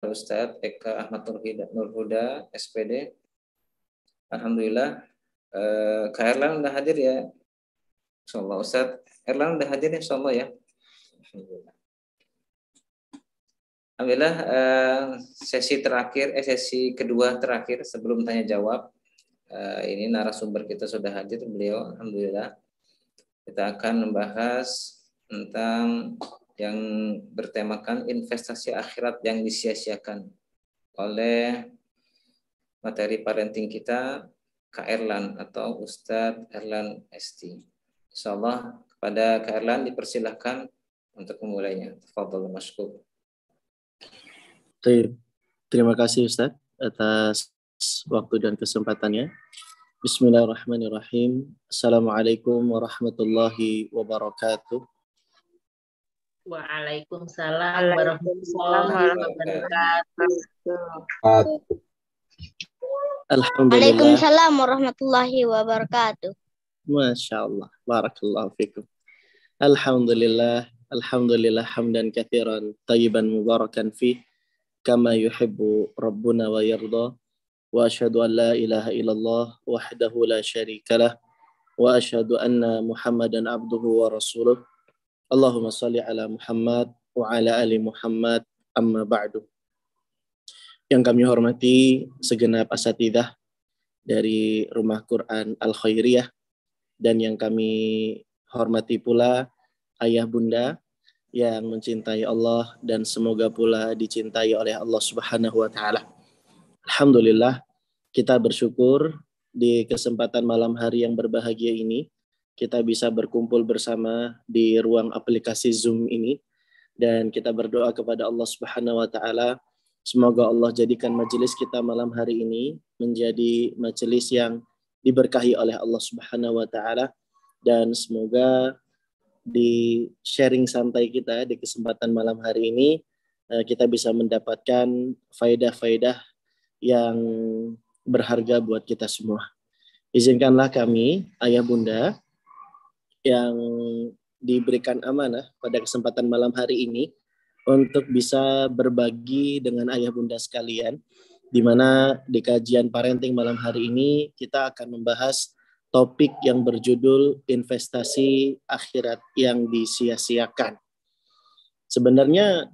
Ustadz Eka Ahmad Nurhuda, SPD. Alhamdulillah, Kak Erlan udah hadir ya. Insyaallah Ustadz Erlan udah hadir insyaallah ya. Alhamdulillah. Alhamdulillah, sesi kedua terakhir sebelum tanya jawab. Ini narasumber kita sudah hadir, beliau alhamdulillah. Kita akan membahas tentang yang bertemakan investasi akhirat yang disia-siakan oleh materi parenting kita Kak Erlan atau Ustadz Erlan ST. Insyaallah kepada Kak Erlan dipersilahkan untuk memulainya. Tafadhol masykur. Terima kasih Ustadz atas waktu dan kesempatannya. Bismillahirrahmanirrahim. Assalamualaikum warahmatullahi wabarakatuh. Waalaikumsalam warahmatullahi wabarakatuh. Alhamdulillah. Waalaikumsalam warahmatullahi wabarakatuh. Masya Allah. Barakallahu fikum. Alhamdulillah. Alhamdulillah hamdan kathiran tayyiban mubarakan fih kama yuhibbu rabbuna wa yarda. Wa asyhadu an la ilaha illallah wahdahu la syarikalah wa asyhadu anna Muhammadan abduhu wa rasuluh. Allahumma salli ala Muhammad wa ala ali Muhammad, amma ba'du. Yang kami hormati segenap asatidzah dari Rumah Quran Al-Khairiyah, dan yang kami hormati pula ayah bunda yang mencintai Allah dan semoga pula dicintai oleh Allah Subhanahu wa taala. Alhamdulillah, kita bersyukur di kesempatan malam hari yang berbahagia ini kita bisa berkumpul bersama di ruang aplikasi Zoom ini, dan kita berdoa kepada Allah Subhanahu wa taala semoga Allah jadikan majelis kita malam hari ini menjadi majelis yang diberkahi oleh Allah Subhanahu wa taala, dan semoga di sharing santai kita di kesempatan malam hari ini kita bisa mendapatkan faedah-faedah yang berharga buat kita semua. Izinkanlah kami, ayah bunda, yang diberikan amanah pada kesempatan malam hari ini untuk bisa berbagi dengan ayah bunda sekalian, di mana di kajian parenting malam hari ini kita akan membahas topik yang berjudul investasi akhirat yang disia-siakan. Sebenarnya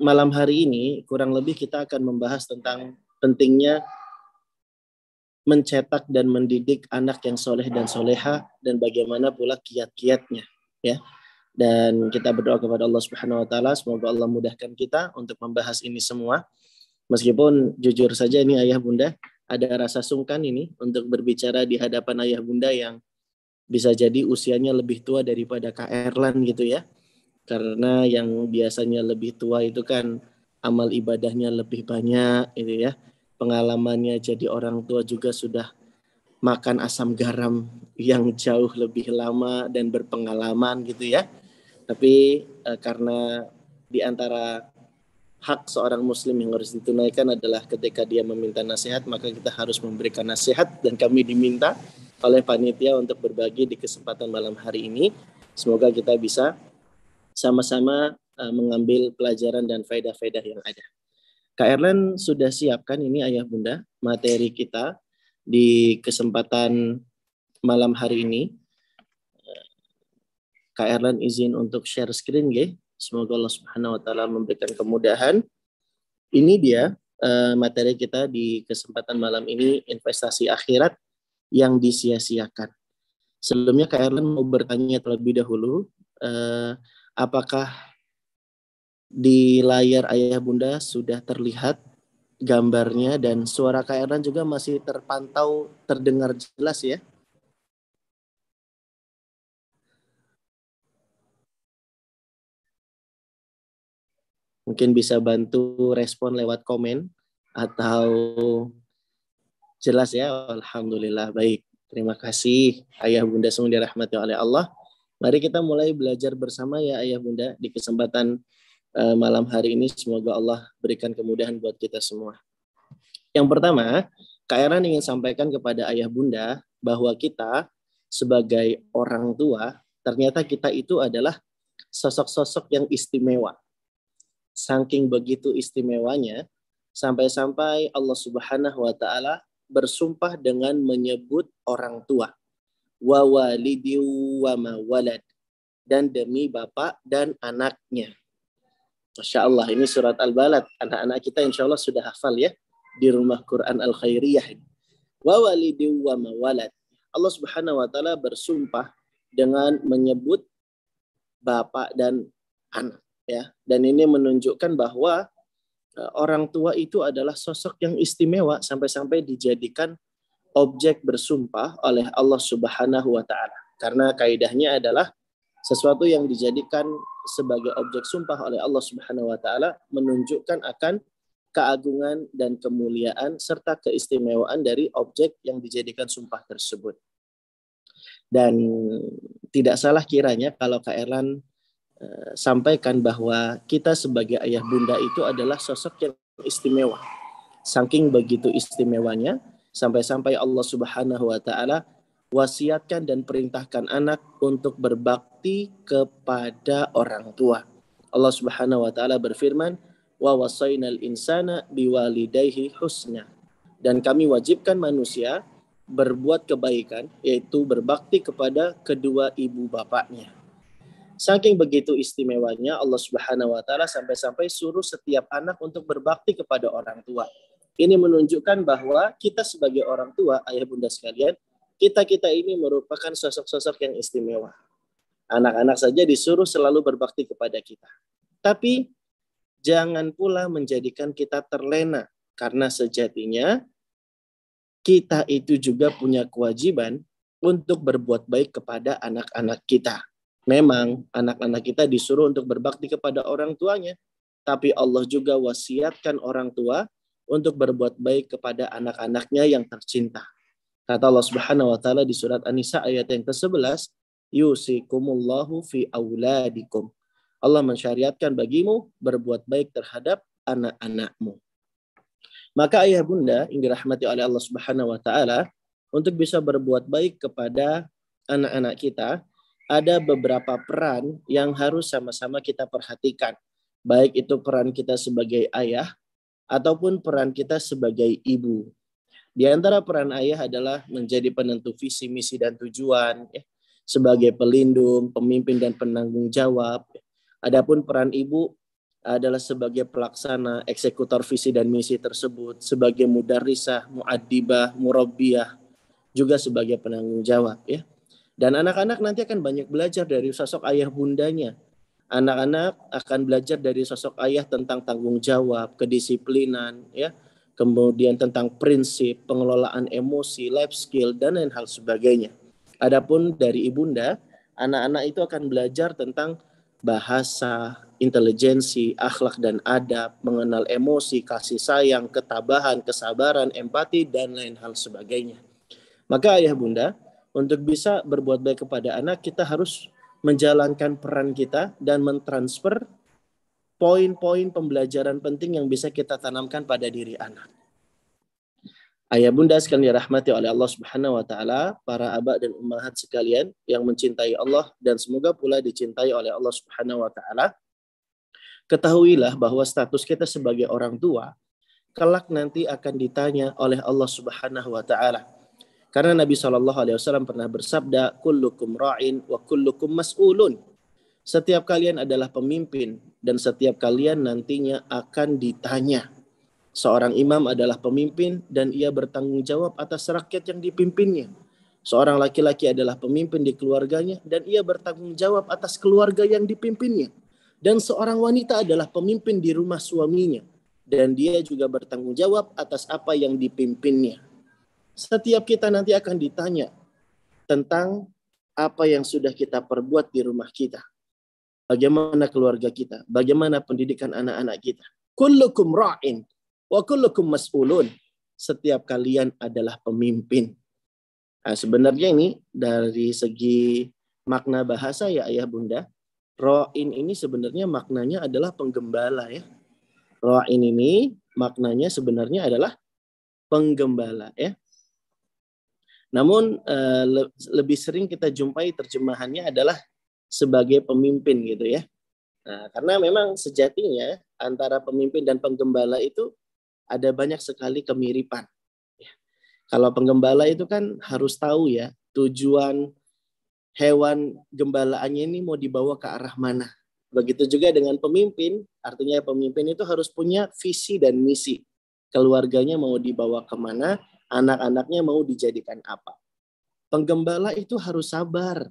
malam hari ini kurang lebih kita akan membahas tentang pentingnya mencetak dan mendidik anak yang soleh dan soleha, dan bagaimana pula kiat-kiatnya, ya. Dan kita berdoa kepada Allah Subhanahu wa taala semoga Allah mudahkan kita untuk membahas ini semua. Meskipun jujur saja ini ayah bunda ada rasa sungkan ini untuk berbicara di hadapan ayah bunda yang bisa jadi usianya lebih tua daripada Kak Erlan gitu ya. Karena yang biasanya lebih tua itu kan amal ibadahnya lebih banyak gitu ya. Pengalamannya jadi orang tua juga sudah makan asam garam yang jauh lebih lama dan berpengalaman gitu ya. Tapi karena di antara hak seorang muslim yang harus ditunaikan adalah ketika dia meminta nasihat, maka kita harus memberikan nasihat, dan kami diminta oleh panitia untuk berbagi di kesempatan malam hari ini. Semoga kita bisa sama-sama mengambil pelajaran dan faedah-faedah yang ada. Kak Erlan sudah siapkan ini ayah bunda materi kita di kesempatan malam hari ini. Kak Erlan izin untuk share screen ya. Semoga Allah Subhanahu wa taala memberikan kemudahan. Ini dia materi kita di kesempatan malam ini, investasi akhirat yang disia-siakan. Sebelumnya Kak Erlan mau bertanya terlebih dahulu, apakah di layar ayah bunda sudah terlihat gambarnya dan suara Kak Erlan juga masih terpantau terdengar jelas ya? Mungkin bisa bantu respon lewat komen atau jelas ya. Alhamdulillah, baik. Terima kasih ayah bunda semua dirahmati oleh Allah. Mari kita mulai belajar bersama ya ayah bunda di kesempatan malam hari ini. Semoga Allah berikan kemudahan buat kita semua. Yang pertama, Kak Erlan ingin sampaikan kepada ayah bunda bahwa kita sebagai orang tua, ternyata kita itu adalah sosok-sosok yang istimewa. Saking begitu istimewanya, sampai-sampai Allah Subhanahu wa taala bersumpah dengan menyebut orang tua. Wa walidi wa ma walad, dan demi bapak dan anaknya. Masya Allah, ini surat Al-Balad. Anak-anak kita insya Allah sudah hafal ya di rumah Quran Al-Khairiyah. Wa walidi wa ma walad. Allah Subhanahu wa taala bersumpah dengan menyebut bapak dan anak ya. Dan ini menunjukkan bahwa orang tua itu adalah sosok yang istimewa sampai-sampai dijadikan objek bersumpah oleh Allah Subhanahu wa taala. Karena kaidahnya adalah sesuatu yang dijadikan sebagai objek sumpah oleh Allah Subhanahu wa taala menunjukkan akan keagungan dan kemuliaan serta keistimewaan dari objek yang dijadikan sumpah tersebut. Dan tidak salah kiranya kalau Kak Erlan sampaikan bahwa kita sebagai ayah bunda itu adalah sosok yang istimewa. Saking begitu istimewanya, sampai-sampai Allah Subhanahu wa taala wasiatkan dan perintahkan anak untuk berbakti kepada orang tua. Allah Subhanahu wa taala berfirman, "Wa wasainal insana biwalidayhi husna." Dan kami wajibkan manusia berbuat kebaikan, yaitu berbakti kepada kedua ibu bapaknya. Saking begitu istimewanya Allah Subhanahu wa taala sampai-sampai suruh setiap anak untuk berbakti kepada orang tua. Ini menunjukkan bahwa kita sebagai orang tua, ayah bunda sekalian, kita ini merupakan sosok-sosok yang istimewa. Anak-anak saja disuruh selalu berbakti kepada kita. Tapi jangan pula menjadikan kita terlena, karena sejatinya kita itu juga punya kewajiban untuk berbuat baik kepada anak-anak kita. Memang anak-anak kita disuruh untuk berbakti kepada orang tuanya, tapi Allah juga wasiatkan orang tua untuk berbuat baik kepada anak-anaknya yang tercinta. Kata Allah Subhanahu wa taala di surat An-Nisa ayat yang ke-11, yusikumullahu fi auladikum. Allah mensyariatkan bagimu berbuat baik terhadap anak-anakmu. Maka ayah bunda yang dirahmati oleh Allah Subhanahu wa taala, untuk bisa berbuat baik kepada anak-anak kita, ada beberapa peran yang harus sama-sama kita perhatikan. Baik itu peran kita sebagai ayah ataupun peran kita sebagai ibu. Di antara peran ayah adalah menjadi penentu visi, misi, dan tujuan, ya, sebagai pelindung, pemimpin, dan penanggung jawab. Adapun peran ibu adalah sebagai pelaksana, eksekutor visi dan misi tersebut, sebagai mudarrisah, muaddibah, murabbiyah, juga sebagai penanggung jawab. Ya. Dan anak-anak nanti akan banyak belajar dari sosok ayah bundanya. Anak-anak akan belajar dari sosok ayah tentang tanggung jawab, kedisiplinan, ya, kemudian tentang prinsip, pengelolaan emosi, life skill, dan lain hal sebagainya. Adapun dari ibunda, anak-anak itu akan belajar tentang bahasa, intelijensi, akhlak dan adab, mengenal emosi, kasih sayang, ketabahan, kesabaran, empati, dan lain hal sebagainya. Maka ayah bunda, untuk bisa berbuat baik kepada anak, kita harus menjalankan peran kita dan mentransfer poin-poin pembelajaran penting yang bisa kita tanamkan pada diri anak. Ayah bunda sekalian dirahmati oleh Allah Subhanahu wa taala, para abah dan ummahat sekalian yang mencintai Allah dan semoga pula dicintai oleh Allah Subhanahu wa taala. Ketahuilah bahwa status kita sebagai orang tua kelak nanti akan ditanya oleh Allah Subhanahu wa taala. Karena Nabi SAW pernah bersabda, kullukum ra'in wa kullukum mas'ulun. Setiap kalian adalah pemimpin dan setiap kalian nantinya akan ditanya. Seorang imam adalah pemimpin dan ia bertanggung jawab atas rakyat yang dipimpinnya. Seorang laki-laki adalah pemimpin di keluarganya dan ia bertanggung jawab atas keluarga yang dipimpinnya. Dan seorang wanita adalah pemimpin di rumah suaminya dan dia juga bertanggung jawab atas apa yang dipimpinnya. Setiap kita nanti akan ditanya tentang apa yang sudah kita perbuat di rumah kita. Bagaimana keluarga kita, bagaimana pendidikan anak-anak kita. Kullukum ra'in wa kullukum mas'ulun. Setiap kalian adalah pemimpin. Nah, sebenarnya ini dari segi makna bahasa ya ayah bunda, ra'in ini sebenarnya maknanya adalah penggembala ya. Ra'in ini maknanya sebenarnya adalah penggembala ya. Namun lebih sering kita jumpai terjemahannya adalah sebagai pemimpin gitu ya. Nah, karena memang sejatinya antara pemimpin dan penggembala itu ada banyak sekali kemiripan. Kalau penggembala itu kan harus tahu ya tujuan hewan gembalaannya ini mau dibawa ke arah mana. Begitu juga dengan pemimpin, artinya pemimpin itu harus punya visi dan misi. Keluarganya mau dibawa kemana, anak-anaknya mau dijadikan apa. Penggembala itu harus sabar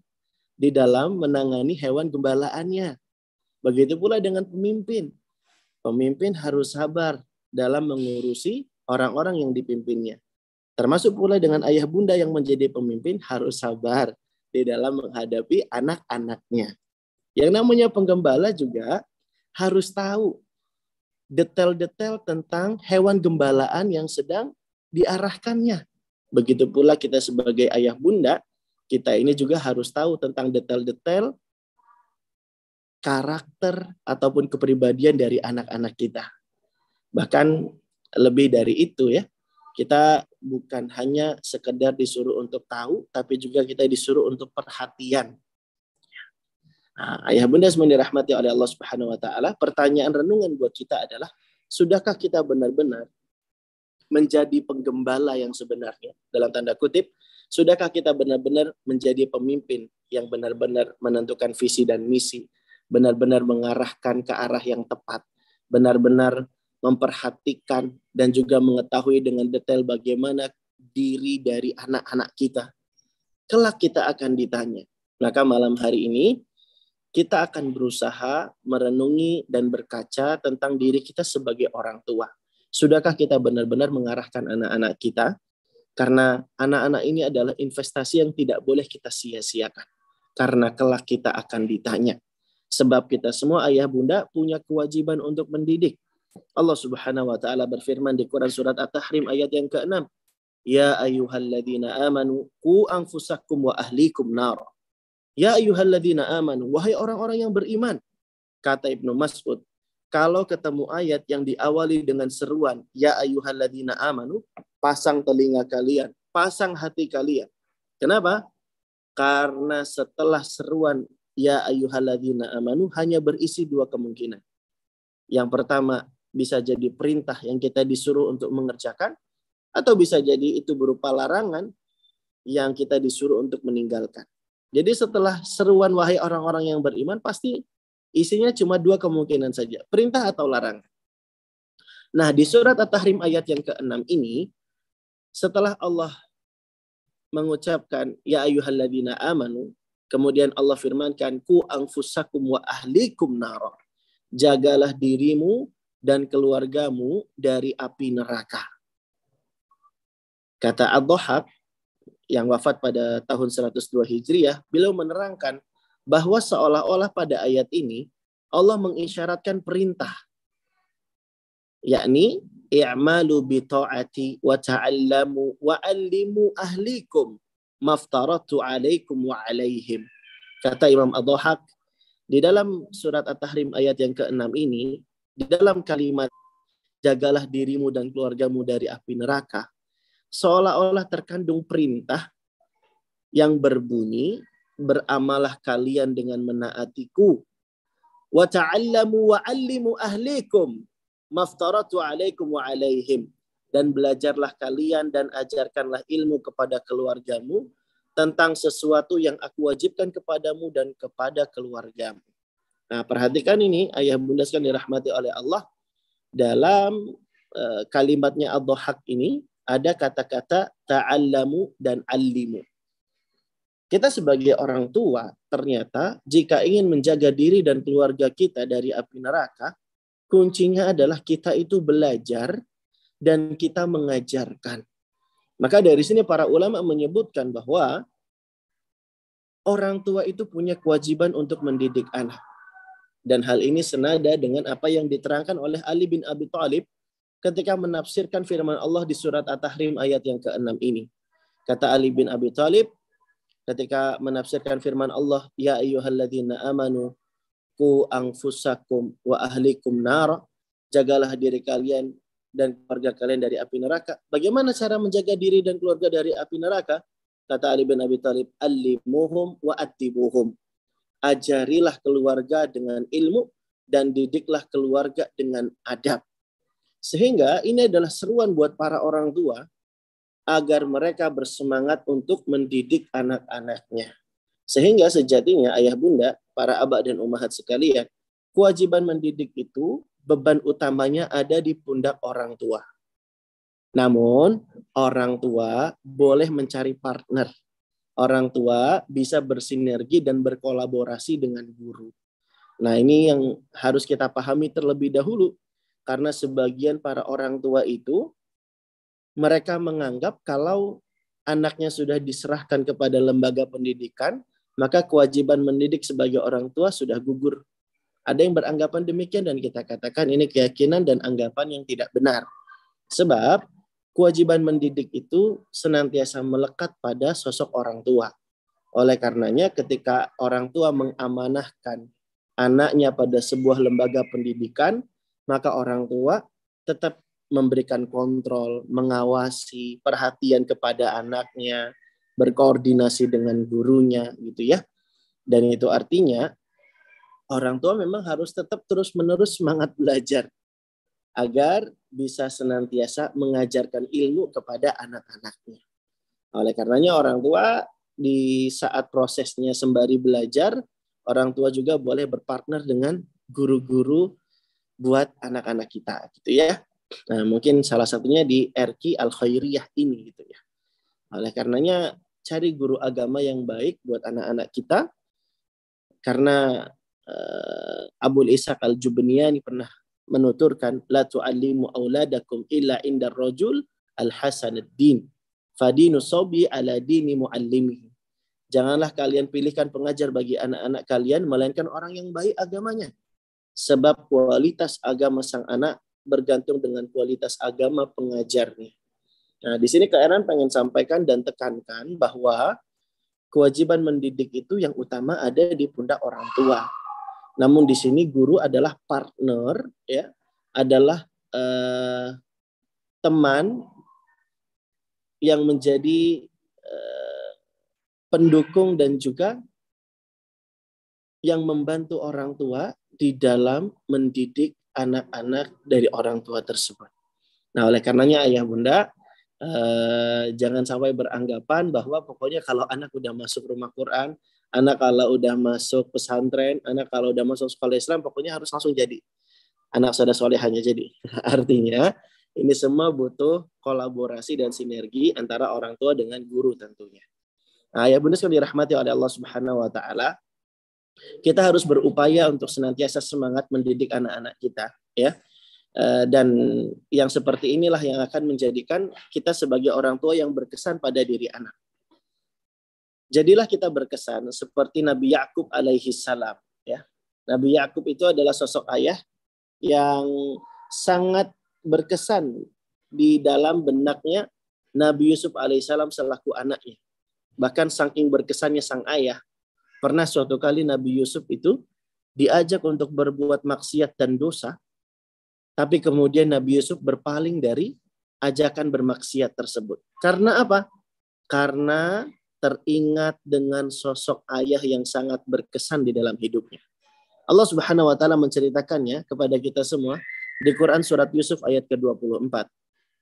di dalam menangani hewan gembalaannya. Begitu pula dengan pemimpin. Pemimpin harus sabar dalam mengurusi orang-orang yang dipimpinnya. Termasuk pula dengan ayah bunda yang menjadi pemimpin harus sabar di dalam menghadapi anak-anaknya. Yang namanya penggembala juga harus tahu detail-detail tentang hewan gembalaan yang sedang diarahkannya. Begitu pula kita sebagai ayah bunda, kita ini juga harus tahu tentang detail-detail karakter ataupun kepribadian dari anak-anak kita. Bahkan lebih dari itu ya, kita bukan hanya sekedar disuruh untuk tahu, tapi juga kita disuruh untuk perhatian. Nah, ayah bunda semua dirahmati oleh Allah Subhanahu wa taala, pertanyaan renungan buat kita adalah, sudahkah kita benar-benar menjadi penggembala yang sebenarnya? Dalam tanda kutip, sudahkah kita benar-benar menjadi pemimpin yang benar-benar menentukan visi dan misi, benar-benar mengarahkan ke arah yang tepat, benar-benar memperhatikan dan juga mengetahui dengan detail bagaimana diri dari anak-anak kita. Kelak kita akan ditanya. Maka malam hari ini kita akan berusaha merenungi dan berkaca tentang diri kita sebagai orang tua. Sudahkah kita benar-benar mengarahkan anak-anak kita? Karena anak-anak ini adalah investasi yang tidak boleh kita sia-siakan. Karena kelak kita akan ditanya. Sebab kita semua ayah bunda punya kewajiban untuk mendidik. Allah Subhanahu wa taala berfirman di Quran surat At-Tahrim ayat yang ke-6. Ya ayyuhalladzina amanu qu anfusakum wa ahlikum nar. Ya ayyuhalladzina amanu, wahai orang-orang yang beriman. Kata Ibnu Mas'ud, kalau ketemu ayat yang diawali dengan seruan ya ayyuhalladzina amanu, pasang telinga kalian, pasang hati kalian. Kenapa? Karena setelah seruan ya ayyuhalladzina amanu hanya berisi dua kemungkinan. Yang pertama, bisa jadi perintah yang kita disuruh untuk mengerjakan, atau bisa jadi itu berupa larangan yang kita disuruh untuk meninggalkan. Jadi setelah seruan wahai orang-orang yang beriman, pasti isinya cuma dua kemungkinan saja, perintah atau larangan. Nah, di surat At-Tahrim ayat yang ke-6 ini, setelah Allah mengucapkan ya ayyuhalladzina amanu, kemudian Allah firmankan ku anfusakum wa ahlikum nar. Jagalah dirimu dan keluargamu dari api neraka. Kata Ad-Dhahhak yang wafat pada tahun 102 Hijriah, beliau menerangkan bahwa seolah-olah pada ayat ini Allah mengisyaratkan perintah, yakni i'malu bi ta'ati wa ta'allamu wa 'allimu ahlikum maftaratu 'alaikum wa 'alaihim. Kata Imam Ad-Dhahhak, di dalam surat At-Tahrim ayat yang ke-6 ini, di dalam kalimat jagalah dirimu dan keluargamu dari api neraka, seolah-olah terkandung perintah yang berbunyi, beramalah kalian dengan menaatiku, wa ta'allamu wa 'allimu ahlikum maftaratu 'alaikum wa 'alaihim, dan belajarlah kalian dan ajarkanlah ilmu kepada keluargamu tentang sesuatu yang aku wajibkan kepadamu dan kepada keluargamu. Nah, perhatikan ini ayah bunda sekalian dirahmati oleh Allah. Dalam kalimatnya Ad-Dhahhak ini ada kata-kata ta'allamu dan 'allimu. Kita sebagai orang tua ternyata jika ingin menjaga diri dan keluarga kita dari api neraka, kuncinya adalah kita itu belajar dan kita mengajarkan. Maka dari sini para ulama menyebutkan bahwa orang tua itu punya kewajiban untuk mendidik anak. Dan hal ini senada dengan apa yang diterangkan oleh Ali bin Abi Thalib ketika menafsirkan firman Allah di surat At-Tahrim ayat yang ke-6 ini. Kata Ali bin Abi Thalib ketika menafsirkan firman Allah, ya ayyuhalladzina amanu qu anfusakum wa ahlikum nar, jagalah diri kalian dan keluarga kalian dari api neraka. Bagaimana cara menjaga diri dan keluarga dari api neraka? Kata Ali bin Abi Thalib, allimuhum wa atibuhum. Ajarilah keluarga dengan ilmu dan didiklah keluarga dengan adab. Sehingga ini adalah seruan buat para orang tua agar mereka bersemangat untuk mendidik anak-anaknya. Sehingga sejatinya ayah bunda, para abah dan ummahat sekalian, kewajiban mendidik itu beban utamanya ada di pundak orang tua. Namun orang tua boleh mencari partner. Orang tua bisa bersinergi dan berkolaborasi dengan guru. Nah, ini yang harus kita pahami terlebih dahulu. Karena sebagian para orang tua itu, mereka menganggap kalau anaknya sudah diserahkan kepada lembaga pendidikan, maka kewajiban mendidik sebagai orang tua sudah gugur. Ada yang beranggapan demikian dan kita katakan ini keyakinan dan anggapan yang tidak benar. Sebab kewajiban mendidik itu senantiasa melekat pada sosok orang tua. Oleh karenanya ketika orang tua mengamanahkan anaknya pada sebuah lembaga pendidikan, maka orang tua tetap memberikan kontrol, mengawasi, perhatian kepada anaknya, berkoordinasi dengan gurunya gitu ya. Dan itu artinya orang tua memang harus tetap terus-menerus semangat belajar agar bisa senantiasa mengajarkan ilmu kepada anak-anaknya. Oleh karenanya orang tua di saat prosesnya sembari belajar, orang tua juga boleh berpartner dengan guru-guru buat anak-anak kita gitu ya. Nah, mungkin salah satunya di RQ Al-Khairiyah ini gitu ya. Oleh karenanya cari guru agama yang baik buat anak-anak kita, karena Abul Ishaq Al-Jubniyani pernah menuturkan la tu'allimu auladakum illa indar rajul al-hasanuddin fadinu sobi ala dini muallimihi. Janganlah kalian pilihkan pengajar bagi anak-anak kalian melainkan orang yang baik agamanya. Sebab kualitas agama sang anak bergantung dengan kualitas agama pengajarnya. Nah, di sini Kak Eran pengen sampaikan dan tekankan bahwa kewajiban mendidik itu yang utama ada di pundak orang tua. Namun di sini guru adalah partner, ya, adalah teman yang menjadi pendukung dan juga yang membantu orang tua di dalam mendidik anak-anak dari orang tua tersebut. Nah, oleh karenanya ayah bunda, jangan sampai beranggapan bahwa pokoknya kalau anak udah masuk rumah Quran, anak kalau udah masuk pesantren, anak kalau udah masuk sekolah Islam, pokoknya harus langsung jadi anak soleh hanya jadi. Artinya ini semua butuh kolaborasi dan sinergi antara orang tua dengan guru tentunya. Nah, ayah bunda sekalian dirahmati oleh Allah Subhanahu Wa Taala, kita harus berupaya untuk senantiasa semangat mendidik anak-anak kita, ya. Dan yang seperti inilah yang akan menjadikan kita sebagai orang tua yang berkesan pada diri anak. Jadilah kita berkesan seperti Nabi Yakub alaihi salam, ya. Nabi Yakub itu adalah sosok ayah yang sangat berkesan di dalam benaknya Nabi Yusuf alaihissalam selaku anaknya. Bahkan saking berkesannya sang ayah, pernah suatu kali Nabi Yusuf itu diajak untuk berbuat maksiat dan dosa, tapi kemudian Nabi Yusuf berpaling dari ajakan bermaksiat tersebut. Karena apa? Karena teringat dengan sosok ayah yang sangat berkesan di dalam hidupnya. Allah Subhanahu wa taala menceritakannya kepada kita semua di Quran surat Yusuf ayat ke-24.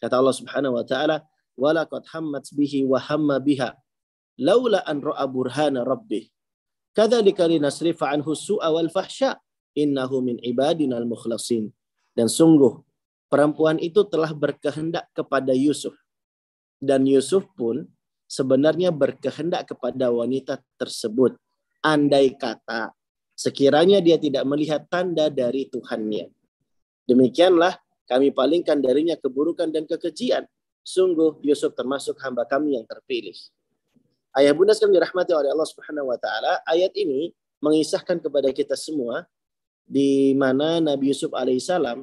Kata Allah Subhanahu wa taala, "Wa laqad hammat bihi wa hamma biha laula an ra'a burhana rabbih. Kadzalika linasrifa anhu su'a wal fahsya innahu min ibadinal mukhlasin." Dan sungguh perempuan itu telah berkehendak kepada Yusuf. Dan Yusuf pun sebenarnya berkehendak kepada wanita tersebut. Andai kata sekiranya dia tidak melihat tanda dari Tuhannya. Demikianlah kami palingkan darinya keburukan dan kekejian. Sungguh Yusuf termasuk hamba kami yang terpilih. Ayah bunda sekalian dirahmati oleh Allah Subhanahu wa taala, ayat ini mengisahkan kepada kita semua di mana Nabi Yusuf alaihissalam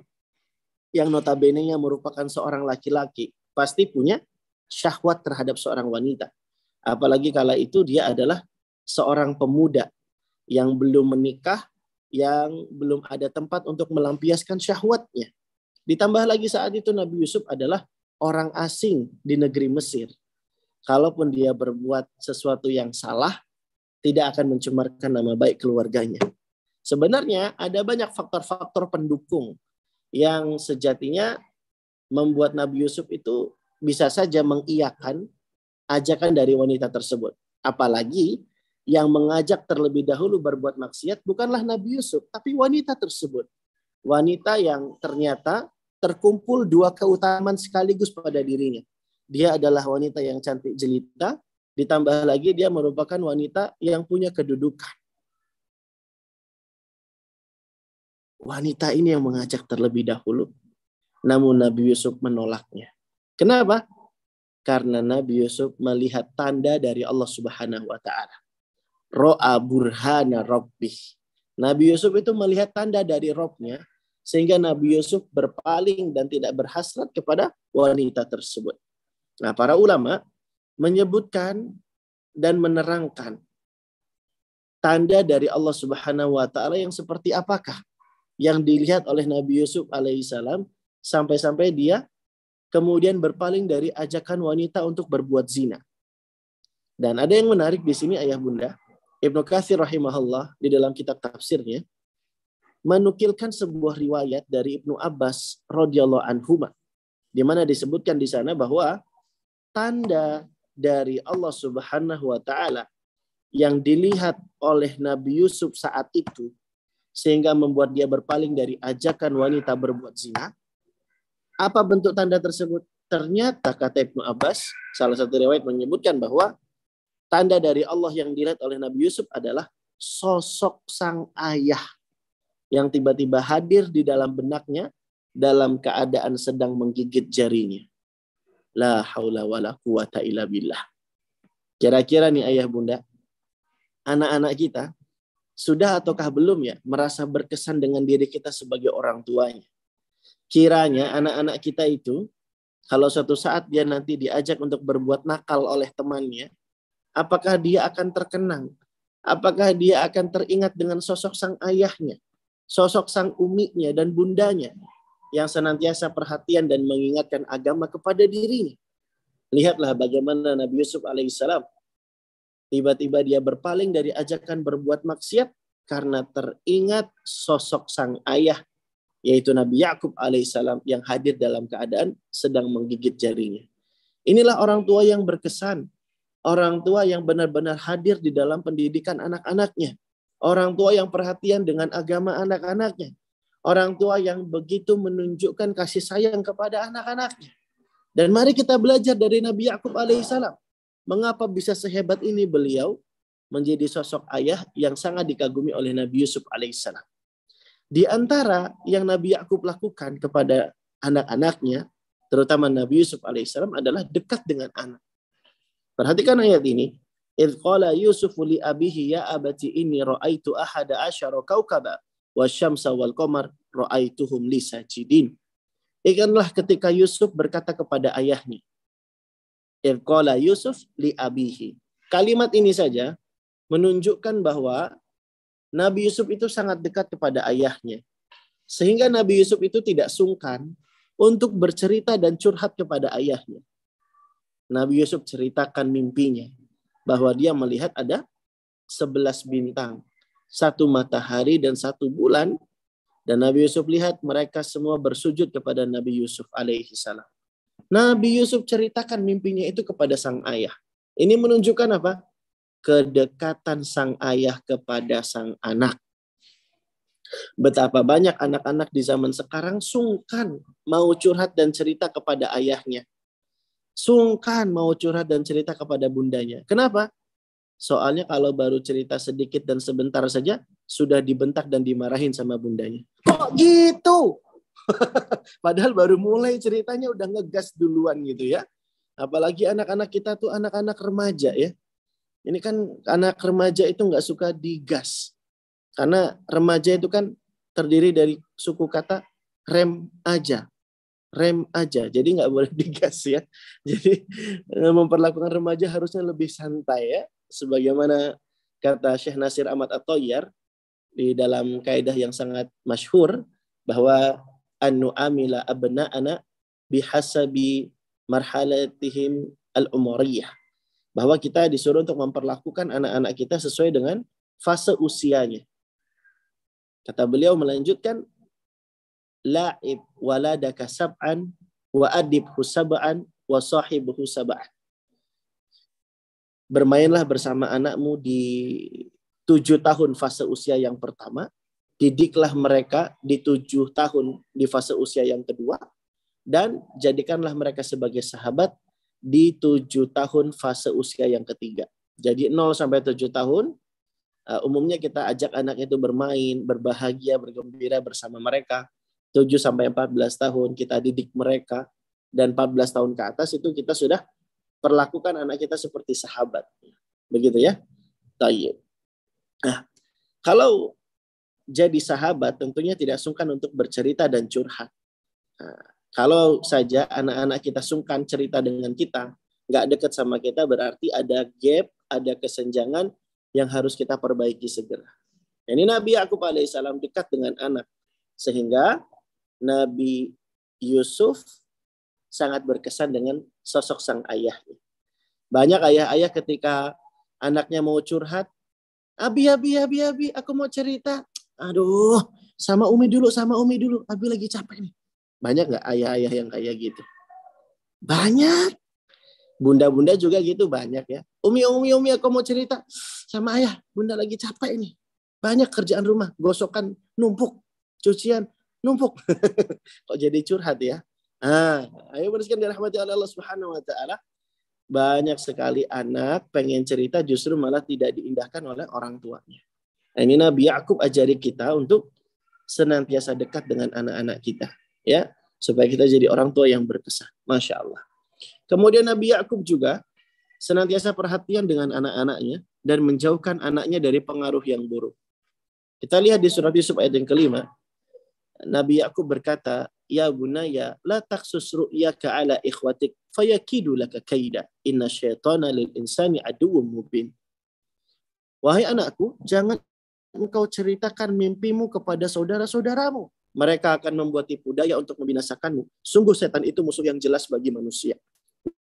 yang notabene-nya merupakan seorang laki-laki pasti punya syahwat terhadap seorang wanita. Apalagi kala itu dia adalah seorang pemuda yang belum menikah, yang belum ada tempat untuk melampiaskan syahwatnya. Ditambah lagi saat itu Nabi Yusuf adalah orang asing di negeri Mesir. Kalaupun dia berbuat sesuatu yang salah, tidak akan mencemarkan nama baik keluarganya. Sebenarnya ada banyak faktor-faktor pendukung yang sejatinya membuat Nabi Yusuf itu bisa saja mengiyakan ajakan dari wanita tersebut. Apalagi yang mengajak terlebih dahulu berbuat maksiat bukanlah Nabi Yusuf, tapi wanita tersebut. Wanita yang ternyata terkumpul dua keutamaan sekaligus pada dirinya. Dia adalah wanita yang cantik jelita, ditambah lagi dia merupakan wanita yang punya kedudukan. Wanita ini yang mengajak terlebih dahulu. Namun Nabi Yusuf menolaknya. Kenapa? Karena Nabi Yusuf melihat tanda dari Allah Subhanahu wa taala. Ro'a burhana rabbih. Nabi Yusuf itu melihat tanda dari Rabb-nya sehingga Nabi Yusuf berpaling dan tidak berhasrat kepada wanita tersebut. Nah, para ulama menyebutkan dan menerangkan tanda dari Allah Subhanahu wa taala yang seperti apakah yang dilihat oleh Nabi Yusuf alaihissalam sampai-sampai dia kemudian berpaling dari ajakan wanita untuk berbuat zina. Dan ada yang menarik di sini ayah bunda, Ibnu Katsir rahimahullah di dalam kitab tafsirnya menukilkan sebuah riwayat dari Ibnu Abbas radhiyallahu anhuma di mana disebutkan di sana bahwa tanda dari Allah Subhanahu wa taala yang dilihat oleh Nabi Yusuf saat itu sehingga membuat dia berpaling dari ajakan wanita berbuat zina. Apa bentuk tanda tersebut? Ternyata kata Ibnu Abbas, salah satu riwayat menyebutkan bahwa tanda dari Allah yang dilihat oleh Nabi Yusuf adalah sosok sang ayah yang tiba-tiba hadir di dalam benaknya dalam keadaan sedang menggigit jarinya. La haula wala quwata illa billah. Kira-kira nih ayah bunda, anak-anak kita sudah ataukah belum ya merasa berkesan dengan diri kita sebagai orang tuanya? Kiranya anak-anak kita itu kalau suatu saat dia nanti diajak untuk berbuat nakal oleh temannya, apakah dia akan terkenang? Apakah dia akan teringat dengan sosok sang ayahnya, sosok sang uminya dan bundanya yang senantiasa perhatian dan mengingatkan agama kepada dirinya? Lihatlah bagaimana Nabi Yusuf alaihissalam tiba-tiba dia berpaling dari ajakan berbuat maksiat karena teringat sosok sang ayah yaitu Nabi Yakub alaihissalam yang hadir dalam keadaan sedang menggigit jarinya. Inilah orang tua yang berkesan. Orang tua yang benar-benar hadir di dalam pendidikan anak-anaknya. Orang tua yang perhatian dengan agama anak-anaknya. Orang tua yang begitu menunjukkan kasih sayang kepada anak-anaknya. Dan mari kita belajar dari Nabi Yakub alaihissalam. Mengapa bisa sehebat ini beliau menjadi sosok ayah yang sangat dikagumi oleh Nabi Yusuf alaihissalam. Di antara yang Nabi Yakub lakukan kepada anak-anaknya, terutama Nabi Yusuf alaihissalam adalah dekat dengan anak. Perhatikan ayat ini. Idh qala Yusufu li abihi ya abati inni ra'aitu ahada asyara kaukaba wasyamsa wal qamar ra'aituhum li sajidin. Ingatlah ketika Yusuf berkata kepada ayahnya. Idh qala Yusuf li abihi. Kalimat ini saja menunjukkan bahwa Nabi Yusuf itu sangat dekat kepada ayahnya. Sehingga Nabi Yusuf itu tidak sungkan untuk bercerita dan curhat kepada ayahnya. Nabi Yusuf ceritakan mimpinya. Bahwa dia melihat ada 11 bintang. 1 matahari dan 1 bulan. Dan Nabi Yusuf lihat mereka semua bersujud kepada Nabi Yusuf alaihi salam. Nabi Yusuf ceritakan mimpinya itu kepada sang ayah. Ini menunjukkan apa? Kedekatan sang ayah kepada sang anak. Betapa banyak anak-anak di zaman sekarang sungkan mau curhat dan cerita kepada ayahnya. Sungkan mau curhat dan cerita kepada bundanya. Kenapa? Soalnya kalau baru cerita sedikit dan sebentar saja sudah dibentak dan dimarahin sama bundanya. Kok gitu? Padahal baru mulai ceritanya udah ngegas duluan gitu ya. Apalagi anak-anak kita tuh anak-anak remaja ya. Ini kan anak remaja itu nggak suka digas. Karena remaja itu kan terdiri dari suku kata rem aja. Rem aja. Jadi nggak boleh digas ya. Jadi memperlakukan remaja harusnya lebih santai ya. Sebagaimana kata Syekh Nasir Ahmad At-Thayyar di dalam kaidah yang sangat masyhur bahwa annu amila abna'ana bihasabi marhalatihim al-umuriyah. Bahwa kita disuruh untuk memperlakukan anak-anak kita sesuai dengan fase usianya. Kata beliau melanjutkan, la'ib waladaka sab'an wa adibhu sab'an wa sahibuhu sab'an. Bermainlah bersama anakmu di 7 tahun fase usia yang pertama, didiklah mereka di 7 tahun di fase usia yang kedua, dan jadikanlah mereka sebagai sahabat di 7 tahun fase usia yang ketiga. Jadi 0 sampai 7 tahun, umumnya kita ajak anak itu bermain, berbahagia, bergembira bersama mereka. 7 sampai 14 tahun kita didik mereka, dan 14 tahun ke atas itu kita sudah perlakukan anak kita seperti sahabat. Begitu ya. Tayyib. Nah, kalau jadi sahabat tentunya tidak sungkan untuk bercerita dan curhat. Nah, kalau saja anak-anak kita sungkan cerita dengan kita, nggak dekat sama kita, berarti ada gap, ada kesenjangan yang harus kita perbaiki segera. Ini Nabi Yakub alaihissalam dekat dengan anak, sehingga Nabi Yusuf sangat berkesan dengan sosok sang ayah. Banyak ayah-ayah ketika anaknya mau curhat, Abi, aku mau cerita. Aduh, sama Umi dulu, Abi lagi capek nih. Banyak nggak ayah-ayah yang kayak gitu? Banyak. Bunda-bunda juga gitu banyak ya. Umi, aku mau cerita sama ayah. Bunda lagi capek nih. Banyak kerjaan rumah, gosokan numpuk, cucian numpuk. Kok jadi curhat ya? Ayo bersihkan dirahmati Allah Subhanahu wa taala. Banyak sekali anak pengen cerita justru malah tidak diindahkan oleh orang tuanya. Nah, ini Nabi Yakub ajari kita untuk senantiasa dekat dengan anak-anak kita, ya, supaya kita jadi orang tua yang berkesan. Masya Allah. Kemudian Nabi Yakub juga senantiasa perhatian dengan anak-anaknya dan menjauhkan anaknya dari pengaruh yang buruk. Kita lihat di surat Yusuf ayat yang kelima. Nabi Yakub berkata, ya bunaya la taqsus ru'yaka ala ikhwatik fayakidu laka kaida inna syaitana lil insani aduwwum mubin. Wahai anakku, jangan engkau ceritakan mimpimu kepada saudara-saudaramu. Mereka akan membuat tipu daya untuk membinasakanmu. Sungguh setan itu musuh yang jelas bagi manusia.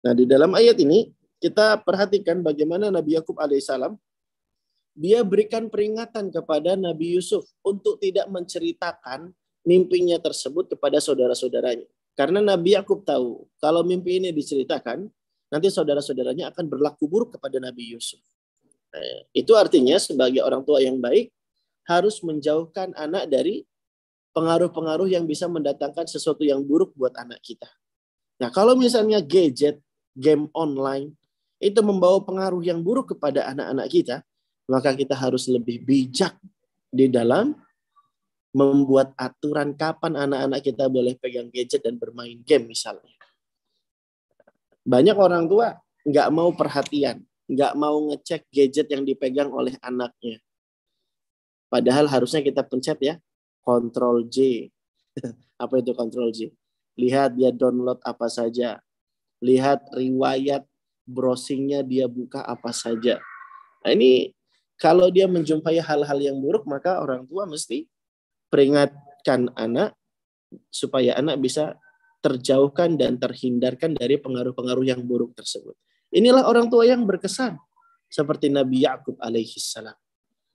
Nah, di dalam ayat ini kita perhatikan bagaimana Nabi Yakub alaihissalam dia berikan peringatan kepada Nabi Yusuf untuk tidak menceritakan mimpinya tersebut kepada saudara-saudaranya. Karena Nabi Yakub tahu kalau mimpi ini diceritakan, nanti saudara-saudaranya akan berlaku buruk kepada Nabi Yusuf. Itu artinya sebagai orang tua yang baik harus menjauhkan anak dari pengaruh-pengaruh yang bisa mendatangkan sesuatu yang buruk buat anak kita. Nah, kalau misalnya gadget, game online itu membawa pengaruh yang buruk kepada anak-anak kita, maka kita harus lebih bijak di dalam membuat aturan kapan anak-anak kita boleh pegang gadget dan bermain game misalnya. Banyak orang tua nggak mau perhatian, nggak mau ngecek gadget yang dipegang oleh anaknya. Padahal harusnya kita pencet ya, Ctrl J. Apa itu Ctrl J? Lihat dia download apa saja. Lihat riwayat browsingnya dia buka apa saja. Nah, ini kalau dia menjumpai hal-hal yang buruk, maka orang tua mesti peringatkan anak supaya anak bisa terjauhkan dan terhindarkan dari pengaruh-pengaruh yang buruk tersebut. Inilah orang tua yang berkesan seperti Nabi Yakub alaihissalam.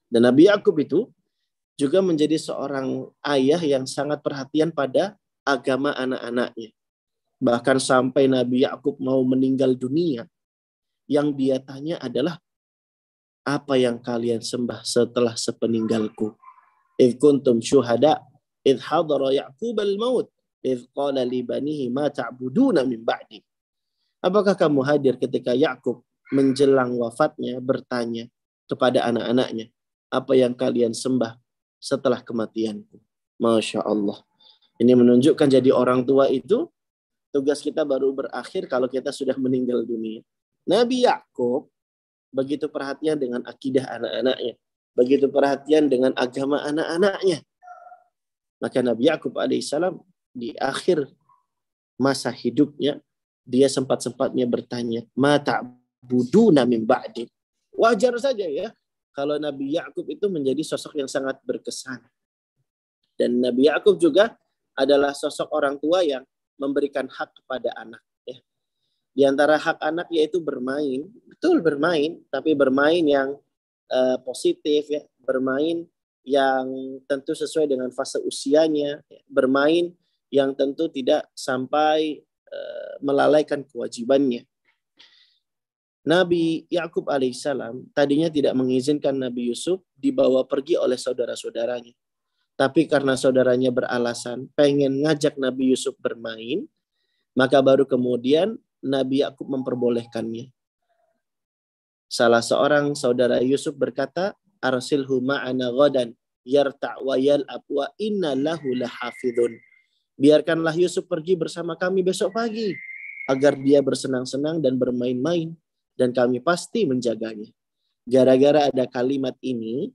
Dan Nabi Yakub itu juga menjadi seorang ayah yang sangat perhatian pada agama anak-anaknya. Bahkan sampai Nabi Yakub mau meninggal dunia, yang dia tanya adalah, apa yang kalian sembah setelah sepeninggalku? Idh kuntum syuhada, idh hadara Ya'qub al-maut, idh qala li banihi ma ta'buduna min ba'di. Apakah kamu hadir ketika Yakub menjelang wafatnya bertanya kepada anak-anaknya, apa yang kalian sembah setelah kematianku? Masya Allah. Ini menunjukkan jadi orang tua itu tugas kita baru berakhir kalau kita sudah meninggal dunia. Nabi Yakub begitu perhatian dengan akidah anak-anaknya, begitu perhatian dengan agama anak-anaknya. Maka Nabi Yakub alaihissalam di akhir masa hidupnya dia sempat-sempatnya bertanya, ma ta'buduna min ba'di. Wajar saja ya kalau Nabi Yakub itu menjadi sosok yang sangat berkesan. Dan Nabi Yakub juga adalah sosok orang tua yang memberikan hak kepada anak. Ya. Di antara hak anak yaitu bermain, betul bermain, tapi bermain yang positif, ya, bermain yang tentu sesuai dengan fase usianya, bermain yang tentu tidak sampai melalaikan kewajibannya. Nabi Yakub alaihissalam tadinya tidak mengizinkan Nabi Yusuf dibawa pergi oleh saudara-saudaranya. Tapi karena saudaranya beralasan pengen ngajak Nabi Yusuf bermain, maka baru kemudian Nabi Yakub memperbolehkannya. Salah seorang saudara Yusuf berkata, "Arsilhu ma'ana ghadan yarta' wa yal'ab wa inna lahu lahafidhun." Biarkanlah Yusuf pergi bersama kami besok pagi agar dia bersenang-senang dan bermain-main, dan kami pasti menjaganya. Gara-gara ada kalimat ini,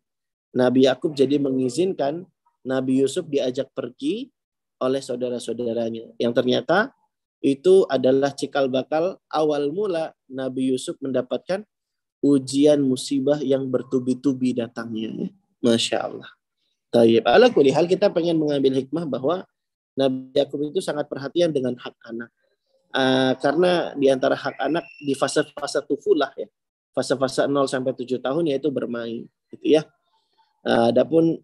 Nabi Yakub jadi mengizinkan Nabi Yusuf diajak pergi oleh saudara-saudaranya. Yang ternyata itu adalah cikal bakal awal mula Nabi Yusuf mendapatkan ujian musibah yang bertubi-tubi datangnya. Masya Allah. Tayyib. Ala kulli hal kita pengen mengambil hikmah bahwa Nabi Yakub itu sangat perhatian dengan hak anak. Karena di antara hak anak di fase-fase tufulah ya, fase-fase 0 sampai 7 tahun yaitu bermain, gitu ya. Adapun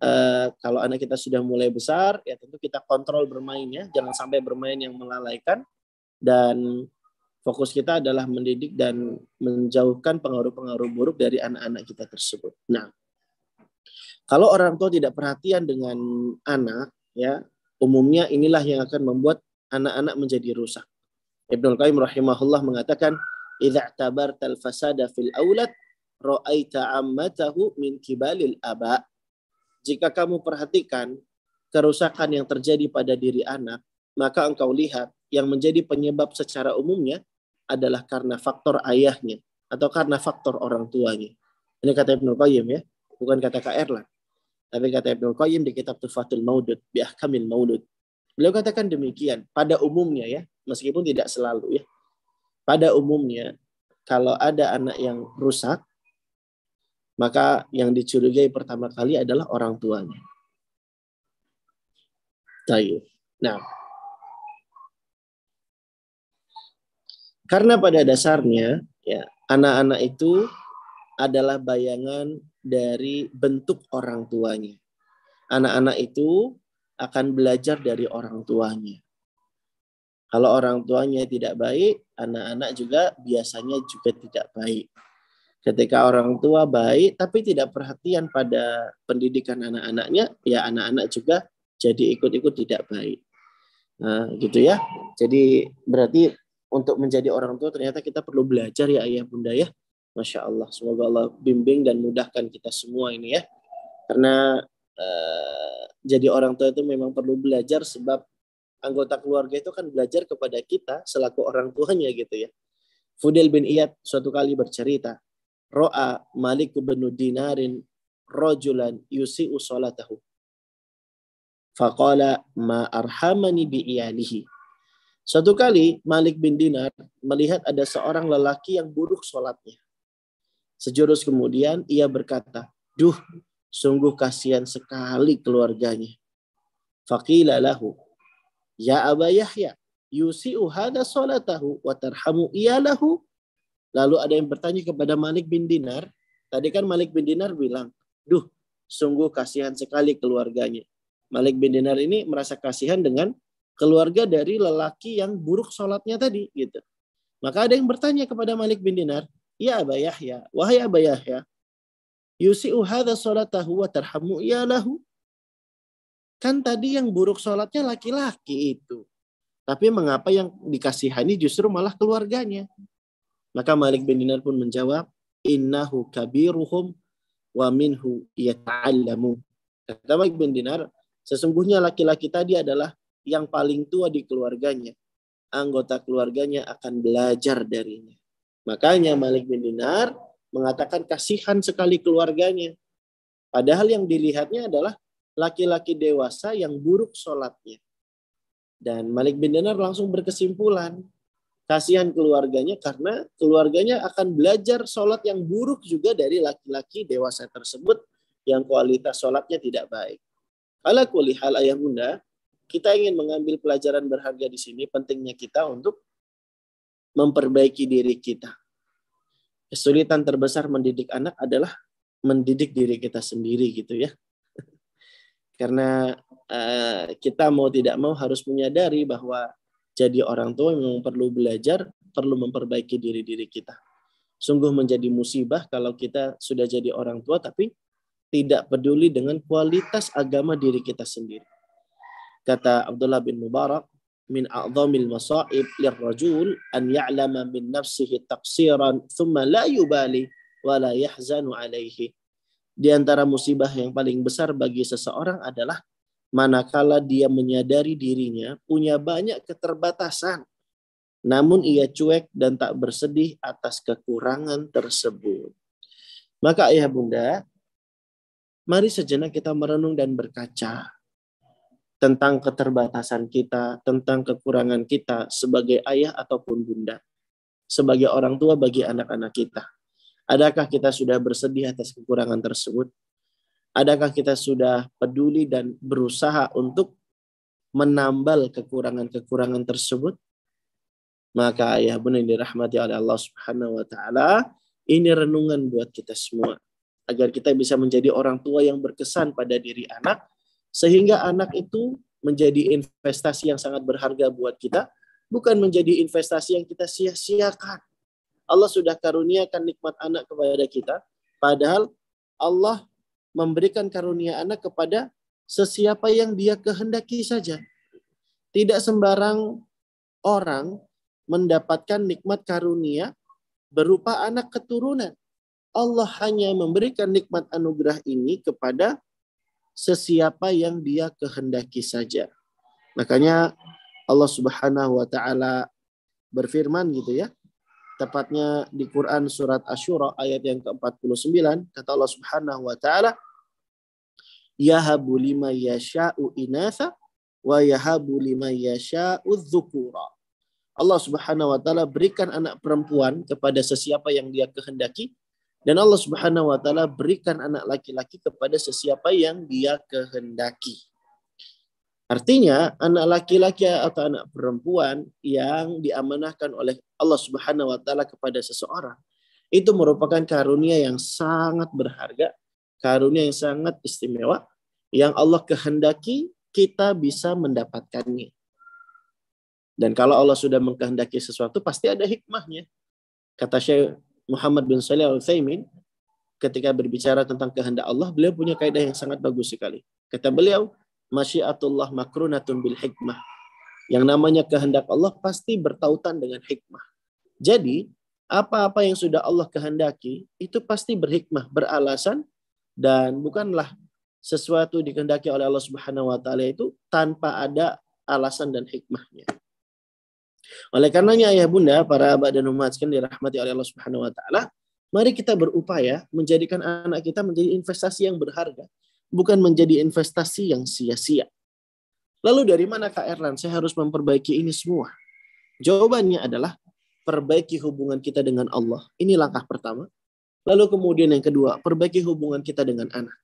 kalau anak kita sudah mulai besar, ya tentu kita kontrol bermainnya, jangan sampai bermain yang melalaikan, dan fokus kita adalah mendidik dan menjauhkan pengaruh-pengaruh buruk dari anak-anak kita tersebut. Nah, kalau orang tua tidak perhatian dengan anak, ya umumnya inilah yang akan membuat anak-anak menjadi rusak. Ibnu Qayyim rahimahullah mengatakan, "Idza tabartal fasada fil aulad, ra'aita ammatahu min kibalil aba." Jika kamu perhatikan kerusakan yang terjadi pada diri anak, maka engkau lihat yang menjadi penyebab secara umumnya adalah karena faktor ayahnya atau karena faktor orang tuanya. Ini kata Ibnu Qayyim ya, bukan kata Kak Erlan. Tapi kata Ibnu Qayyim di kitab Tuhfatul Maudud bi Ahkamil Maulud. Beliau katakan demikian, pada umumnya ya, meskipun tidak selalu ya. Pada umumnya kalau ada anak yang rusak, maka yang dicurigai pertama kali adalah orang tuanya. Tayyib. Nah, karena pada dasarnya ya, anak-anak itu adalah bayangan dari bentuk orang tuanya. Anak-anak itu akan belajar dari orang tuanya. Kalau orang tuanya tidak baik, anak-anak juga biasanya juga tidak baik. Ketika orang tua baik tapi tidak perhatian pada pendidikan anak-anaknya, ya anak-anak juga jadi ikut-ikut tidak baik. Nah, gitu ya. Jadi berarti untuk menjadi orang tua ternyata kita perlu belajar ya ayah bunda ya. Masya Allah. Semoga Allah bimbing dan mudahkan kita semua ini ya. Karena jadi orang tua itu memang perlu belajar, sebab anggota keluarga itu kan belajar kepada kita selaku orang tuanya gitu ya. Fudail bin Iyad suatu kali bercerita, Ro'a Malik bin Dinarin rajulan yusi'u salatahu. Faqala ma arhamani bi iyalihi. Suatu kali Malik bin Dinar melihat ada seorang lelaki yang buruk sholatnya. Sejurus kemudian ia berkata, "Duh, sungguh kasihan sekali keluarganya." Faqila lahu, "Ya Aba Yahya, yusi'u hadha salatahu wa tarhamu iyalahu." Lalu ada yang bertanya kepada Malik bin Dinar. Tadi kan Malik bin Dinar bilang, "Duh, sungguh kasihan sekali keluarganya." Malik bin Dinar ini merasa kasihan dengan keluarga dari lelaki yang buruk sholatnya tadi, gitu. Maka ada yang bertanya kepada Malik bin Dinar, "Ya Aba Yahya, wahai Aba Yahya, yusi'u hadha salatahu wa tarhamu iyalahu." Kan tadi yang buruk sholatnya laki-laki itu. Tapi mengapa yang dikasihani justru malah keluarganya? Maka Malik bin Dinar pun menjawab, "Innahu kabiruhum wa minhu yata'allamu." Kata Malik bin Dinar, sesungguhnya laki-laki tadi adalah yang paling tua di keluarganya. Anggota keluarganya akan belajar darinya. Makanya Malik bin Dinar mengatakan kasihan sekali keluarganya. Padahal yang dilihatnya adalah laki-laki dewasa yang buruk sholatnya. Dan Malik bin Dinar langsung berkesimpulan, kasihan keluarganya karena keluarganya akan belajar sholat yang buruk juga dari laki-laki dewasa tersebut yang kualitas sholatnya tidak baik. Ala kulli hal ayah bunda, kita ingin mengambil pelajaran berharga di sini, pentingnya kita untuk memperbaiki diri kita. Kesulitan terbesar mendidik anak adalah mendidik diri kita sendiri gitu ya. Karena kita mau tidak mau harus menyadari bahwa jadi orang tua memang perlu belajar, perlu memperbaiki diri kita. Sungguh menjadi musibah kalau kita sudah jadi orang tua tapi tidak peduli dengan kualitas agama diri kita sendiri. Kata Abdullah bin Mubarak, min a'zamil masa'ib lirrajul an ya'lama min nafsihi taqsiran thumma la yubali wa la yahzanu alaihi. Di antara musibah yang paling besar bagi seseorang adalah manakala dia menyadari dirinya punya banyak keterbatasan, namun ia cuek dan tak bersedih atas kekurangan tersebut. Maka ayah bunda, mari sejenak kita merenung dan berkaca tentang keterbatasan kita, tentang kekurangan kita sebagai ayah ataupun bunda, sebagai orang tua bagi anak-anak kita. Adakah kita sudah bersedih atas kekurangan tersebut? Adakah kita sudah peduli dan berusaha untuk menambal kekurangan-kekurangan tersebut? Maka ayah bunda yang dirahmati oleh Allah Subhanahu wa taala, ini renungan buat kita semua agar kita bisa menjadi orang tua yang berkesan pada diri anak, sehingga anak itu menjadi investasi yang sangat berharga buat kita, bukan menjadi investasi yang kita sia-siakan. Allah sudah karuniakan nikmat anak kepada kita, padahal Allah memberikan karunia anak kepada sesiapa yang dia kehendaki saja. Tidak sembarang orang mendapatkan nikmat karunia berupa anak keturunan. Allah hanya memberikan nikmat anugerah ini kepada sesiapa yang dia kehendaki saja. Makanya Allah Subhanahu wa taala berfirman gitu ya. Tepatnya di Quran surat Asy-Syura ayat yang ke-49, kata Allah Subhanahu wa taala, yahabu liman yasha'u inatha wa yahabu liman yasha'u dzukura. Allah Subhanahu wa taala berikan anak perempuan kepada sesiapa yang dia kehendaki, dan Allah Subhanahu wa taala berikan anak laki-laki kepada sesiapa yang dia kehendaki. Artinya anak laki-laki atau anak perempuan yang diamanahkan oleh Allah Subhanahu wa taala kepada seseorang itu merupakan karunia yang sangat berharga, karunia yang sangat istimewa yang Allah kehendaki kita bisa mendapatkannya. Dan kalau Allah sudah mengkehendaki sesuatu pasti ada hikmahnya. Kata Syekh Muhammad bin Shalih Al-Utsaimin ketika berbicara tentang kehendak Allah, beliau punya kaidah yang sangat bagus sekali. Kata beliau, masyiatullah makrunatun bil hikmah. Yang namanya kehendak Allah pasti bertautan dengan hikmah. Jadi, apa-apa yang sudah Allah kehendaki, itu pasti berhikmah, beralasan, dan bukanlah sesuatu dikehendaki oleh Allah Subhanahu wa taala itu tanpa ada alasan dan hikmahnya. Oleh karenanya ayah bunda, para abah dan umat sekalian dirahmati oleh Allah Subhanahu wa taala, mari kita berupaya menjadikan anak kita menjadi investasi yang berharga, bukan menjadi investasi yang sia-sia. Lalu dari mana Kak Erlan saya harus memperbaiki ini semua? Jawabannya adalah perbaiki hubungan kita dengan Allah. Ini langkah pertama. Lalu kemudian yang kedua, perbaiki hubungan kita dengan anak.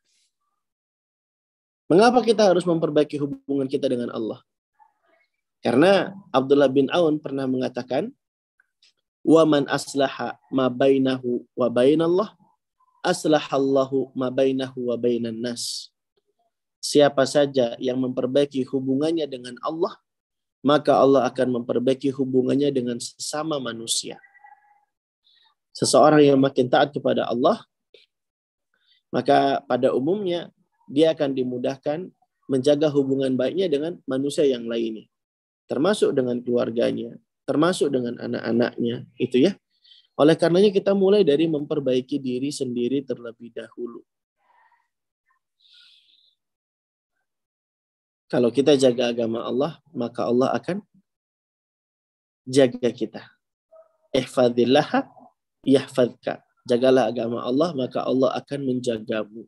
Mengapa kita harus memperbaiki hubungan kita dengan Allah? Karena Abdullah bin Aun pernah mengatakan, "Wa man aslaha ma bainahu wa bainallah, aslahallahu ma bainahu wa bainan nas." Siapa saja yang memperbaiki hubungannya dengan Allah, maka Allah akan memperbaiki hubungannya dengan sesama manusia. Seseorang yang makin taat kepada Allah, maka pada umumnya dia akan dimudahkan menjaga hubungan baiknya dengan manusia yang lainnya, termasuk dengan keluarganya, termasuk dengan anak-anaknya, itu ya. Oleh karenanya kita mulai dari memperbaiki diri sendiri terlebih dahulu. Kalau kita jaga agama Allah, maka Allah akan jaga kita. Ihfadillah yahfadka. Jagalah agama Allah, maka Allah akan menjagamu.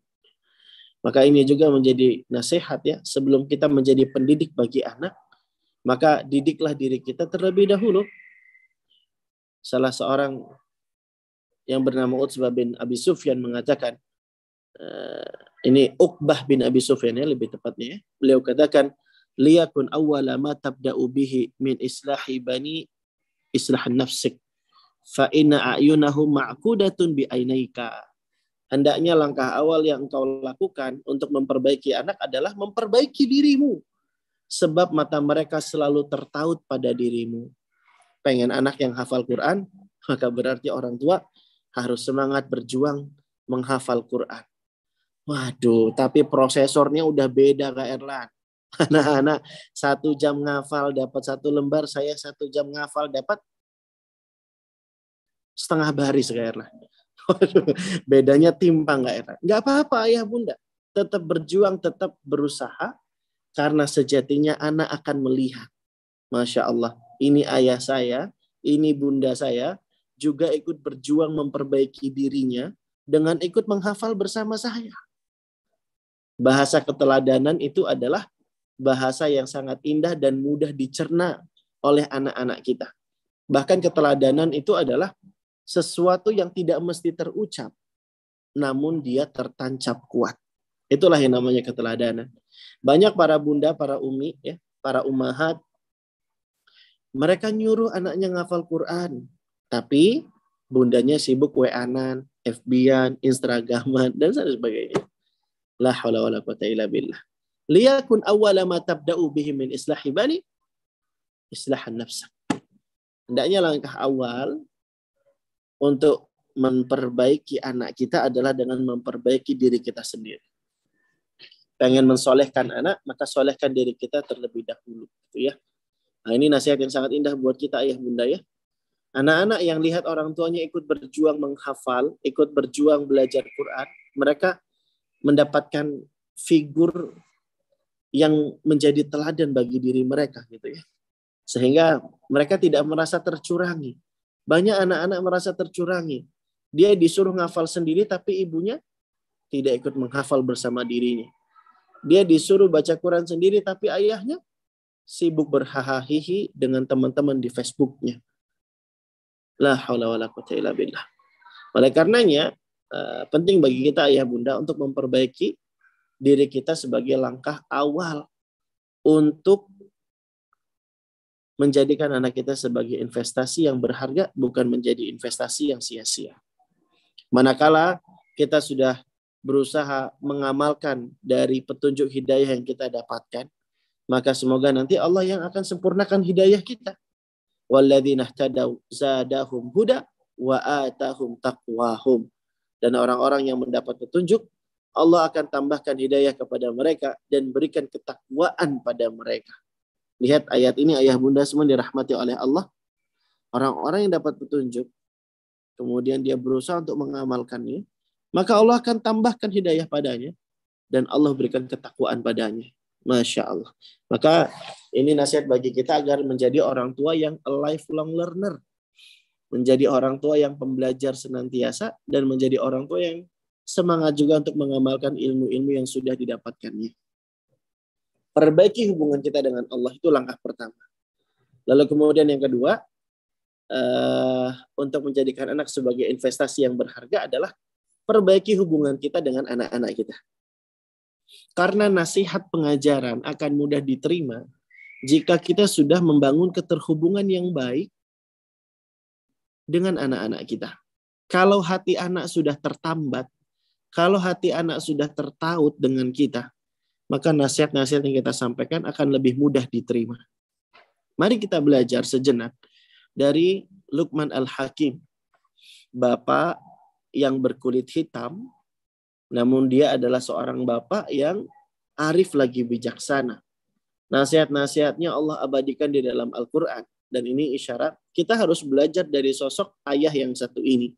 Maka ini juga menjadi nasihat ya, sebelum kita menjadi pendidik bagi anak, maka didiklah diri kita terlebih dahulu. Salah seorang yang bernama Utsbah bin Abi Sufyan mengatakan, ini Uqbah bin Abi Sufyan ya, lebih tepatnya ya. Beliau katakan, liyakun awwala ma tabda'u bihi min islahi bani islahan nafsik fa inna a'yunahum ma'qudatun bi ainaika. Hendaknya langkah awal yang engkau lakukan untuk memperbaiki anak adalah memperbaiki dirimu. Sebab mata mereka selalu tertaut pada dirimu. Pengen anak yang hafal Quran, maka berarti orang tua harus semangat berjuang menghafal Quran. Waduh, tapi prosesornya udah beda Kak Erlan. Anak-anak 1 jam ngafal dapat 1 lembar, saya 1 jam ngafal dapat setengah baris Kak Erlan. Bedanya timpang Kak Erlan. Nggak apa-apa ayah bunda. Tetap berjuang, tetap berusaha. Karena sejatinya anak akan melihat. Masya Allah. Ini ayah saya, ini bunda saya. Juga ikut berjuang memperbaiki dirinya. Dengan ikut menghafal bersama saya. Bahasa keteladanan itu adalah bahasa yang sangat indah dan mudah dicerna oleh anak-anak kita. Bahkan keteladanan itu adalah sesuatu yang tidak mesti terucap, namun dia tertancap kuat. Itulah yang namanya keteladanan. Banyak para bunda, para umi, ya, para ummahat, mereka nyuruh anaknya ngafal Quran, tapi bundanya sibuk WA-an, FB-an, Instagraman, dan sebagainya. La haula wala quwata illa billah. Liyakun awwala ma tabda'u bihi min islahi bani islahan nafsa. Hendaknya langkah awal untuk memperbaiki anak kita adalah dengan memperbaiki diri kita sendiri. Pengen mensolehkan anak, maka solehkan diri kita terlebih dahulu. Gitu ya. Nah, ini nasihat yang sangat indah buat kita ayah bunda ya. Anak-anak yang lihat orang tuanya ikut berjuang menghafal, ikut berjuang belajar Quran, mereka mendapatkan figur yang menjadi teladan bagi diri mereka gitu ya. Sehingga mereka tidak merasa tercurangi. Banyak anak-anak merasa tercurangi. Dia disuruh ngafal sendiri tapi ibunya tidak ikut menghafal bersama dirinya. Dia disuruh baca Quran sendiri tapi ayahnya sibuk berhahaha dengan teman-teman di Facebooknya. La haula wala quwata illa billah. Oleh karenanya penting bagi kita ayah bunda untuk memperbaiki diri kita sebagai langkah awal untuk menjadikan anak kita sebagai investasi yang berharga, bukan menjadi investasi yang sia-sia. Manakala kita sudah berusaha mengamalkan dari petunjuk hidayah yang kita dapatkan, maka semoga nanti Allah yang akan sempurnakan hidayah kita. Walladzina ihtadaw zadahum huda wa atahum taqwahum. Dan orang-orang yang mendapat petunjuk, Allah akan tambahkan hidayah kepada mereka dan berikan ketakwaan pada mereka. Lihat ayat ini ayah bunda semua dirahmati oleh Allah. Orang-orang yang dapat petunjuk, kemudian dia berusaha untuk mengamalkannya, maka Allah akan tambahkan hidayah padanya dan Allah berikan ketakwaan padanya. Masya Allah. Maka ini nasihat bagi kita agar menjadi orang tua yang a lifelong learner. Menjadi orang tua yang pembelajar senantiasa dan menjadi orang tua yang semangat juga untuk mengamalkan ilmu-ilmu yang sudah didapatkannya. Perbaiki hubungan kita dengan Allah itu langkah pertama. Lalu kemudian yang kedua, untuk menjadikan anak sebagai investasi yang berharga adalah perbaiki hubungan kita dengan anak-anak kita. Karena nasihat pengajaran akan mudah diterima jika kita sudah membangun keterhubungan yang baik dengan anak-anak kita. Kalau hati anak sudah tertambat, kalau hati anak sudah tertaut dengan kita, maka nasihat-nasihat yang kita sampaikan akan lebih mudah diterima. Mari kita belajar sejenak dari Luqman Al-Hakim. Bapak yang berkulit hitam, namun dia adalah seorang bapak yang arif lagi bijaksana. Nasihat-nasihatnya Allah abadikan di dalam Al-Quran. Dan ini isyarat kita harus belajar dari sosok ayah yang satu ini.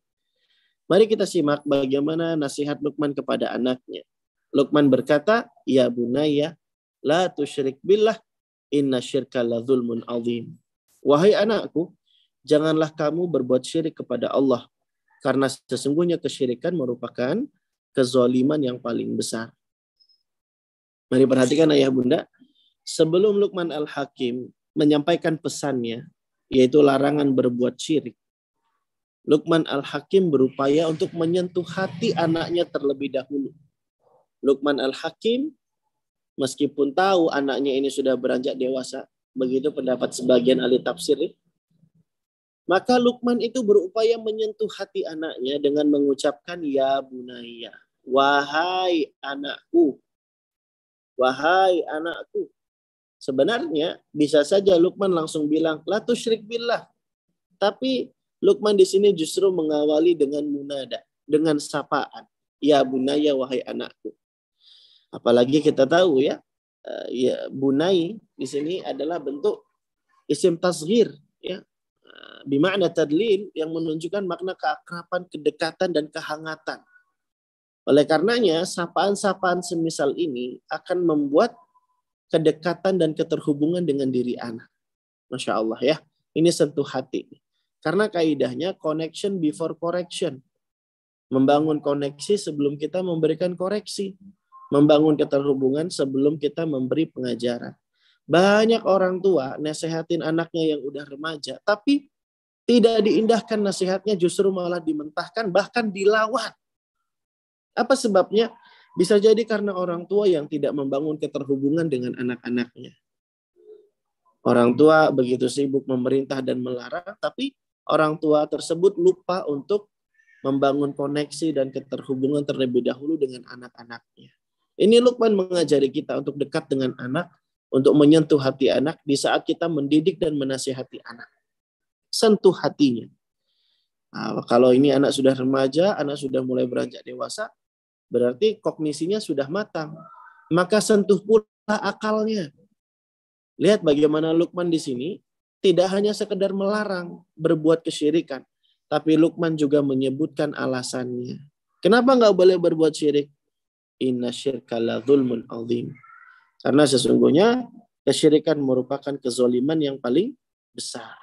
Mari kita simak bagaimana nasihat Luqman kepada anaknya. Luqman berkata, ya bunayya, la tusyrik billah, inna syirka la zulmun azim. Wahai anakku, janganlah kamu berbuat syirik kepada Allah, karena sesungguhnya kesyirikan merupakan kezaliman yang paling besar. Mari perhatikan ayah bunda, sebelum Luqman Al-Hakim menyampaikan pesannya, yaitu larangan berbuat syirik, Luqman Al-Hakim berupaya untuk menyentuh hati anaknya terlebih dahulu. Luqman Al-Hakim meskipun tahu anaknya ini sudah beranjak dewasa, begitu pendapat sebagian ahli tafsir, Maka Luqman itu berupaya menyentuh hati anaknya dengan mengucapkan ya bunayya, wahai anakku, wahai anakku. Sebenarnya bisa saja Luqman langsung bilang la tusyrik billah. Tapi Luqman di sini justru mengawali dengan munada, dengan sapaan. Ya bunayya, wahai anakku. Apalagi kita tahu ya bunai di sini adalah bentuk isim tasghir ya. Bimakna tadlil yang menunjukkan makna keakraban, kedekatan dan kehangatan. Oleh karenanya sapaan-sapaan semisal ini akan membuat kedekatan dan keterhubungan dengan diri anak. Masya Allah ya. Ini sentuh hati. Karena kaidahnya connection before correction. Membangun koneksi sebelum kita memberikan koreksi. Membangun keterhubungan sebelum kita memberi pengajaran. Banyak orang tua nasehatin anaknya yang udah remaja, tapi tidak diindahkan nasihatnya, justru malah dimentahkan, bahkan dilawan. Apa sebabnya? Bisa jadi karena orang tua yang tidak membangun keterhubungan dengan anak-anaknya. Orang tua begitu sibuk memerintah dan melarang, tapi orang tua tersebut lupa untuk membangun koneksi dan keterhubungan terlebih dahulu dengan anak-anaknya. Ini Luqman mengajari kita untuk dekat dengan anak, untuk menyentuh hati anak di saat kita mendidik dan menasihati anak. Sentuh hatinya. Nah, kalau ini anak sudah remaja, anak sudah mulai beranjak dewasa, berarti kognisinya sudah matang. Maka sentuh pula akalnya. Lihat bagaimana Luqman di sini tidak hanya sekedar melarang berbuat kesyirikan, tapi Luqman juga menyebutkan alasannya. Kenapa nggak boleh berbuat syirik? Inna syirka la dzulmun adzim. Karena sesungguhnya kesyirikan merupakan kezaliman yang paling besar.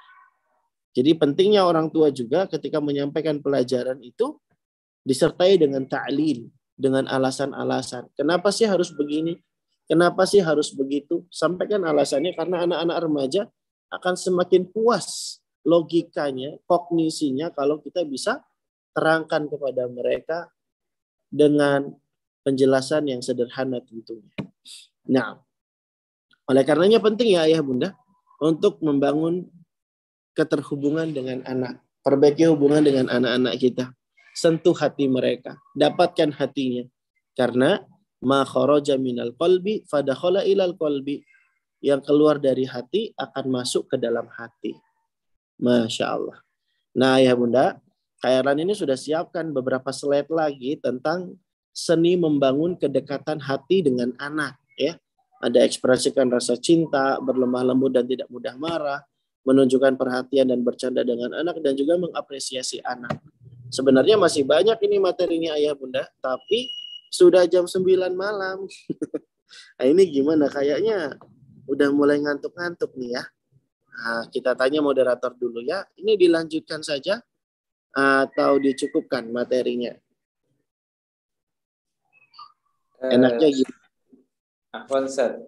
Jadi pentingnya orang tua juga ketika menyampaikan pelajaran itu disertai dengan ta'lil, dengan alasan-alasan. Kenapa sih harus begini? Kenapa sih harus begitu? Sampaikan alasannya karena anak-anak remaja akan semakin puas logikanya, kognisinya kalau kita bisa terangkan kepada mereka dengan penjelasan yang sederhana tentunya. Nah, oleh karenanya penting ya ayah bunda untuk membangun keterhubungan dengan anak. Perbaiki hubungan dengan anak-anak kita. Sentuh hati mereka. Dapatkan hatinya. Karena ma kharaja minal qalbi fadakhala ilal qalbi. Yang keluar dari hati akan masuk ke dalam hati. Masya Allah. Nah ya bunda, Khairan ini sudah siapkan beberapa slide lagi tentang seni membangun kedekatan hati dengan anak. Ya, ada ekspresikan rasa cinta, berlemah lembut dan tidak mudah marah, menunjukkan perhatian dan bercanda dengan anak, dan juga mengapresiasi anak. Sebenarnya masih banyak ini materinya ayah bunda, tapi sudah jam 9 malam. Nah, ini gimana? Kayaknya udah mulai ngantuk-ngantuk nih ya. Nah, kita tanya moderator dulu ya. Ini dilanjutkan saja atau dicukupkan materinya? Enaknya gitu. Afwan Ustaz.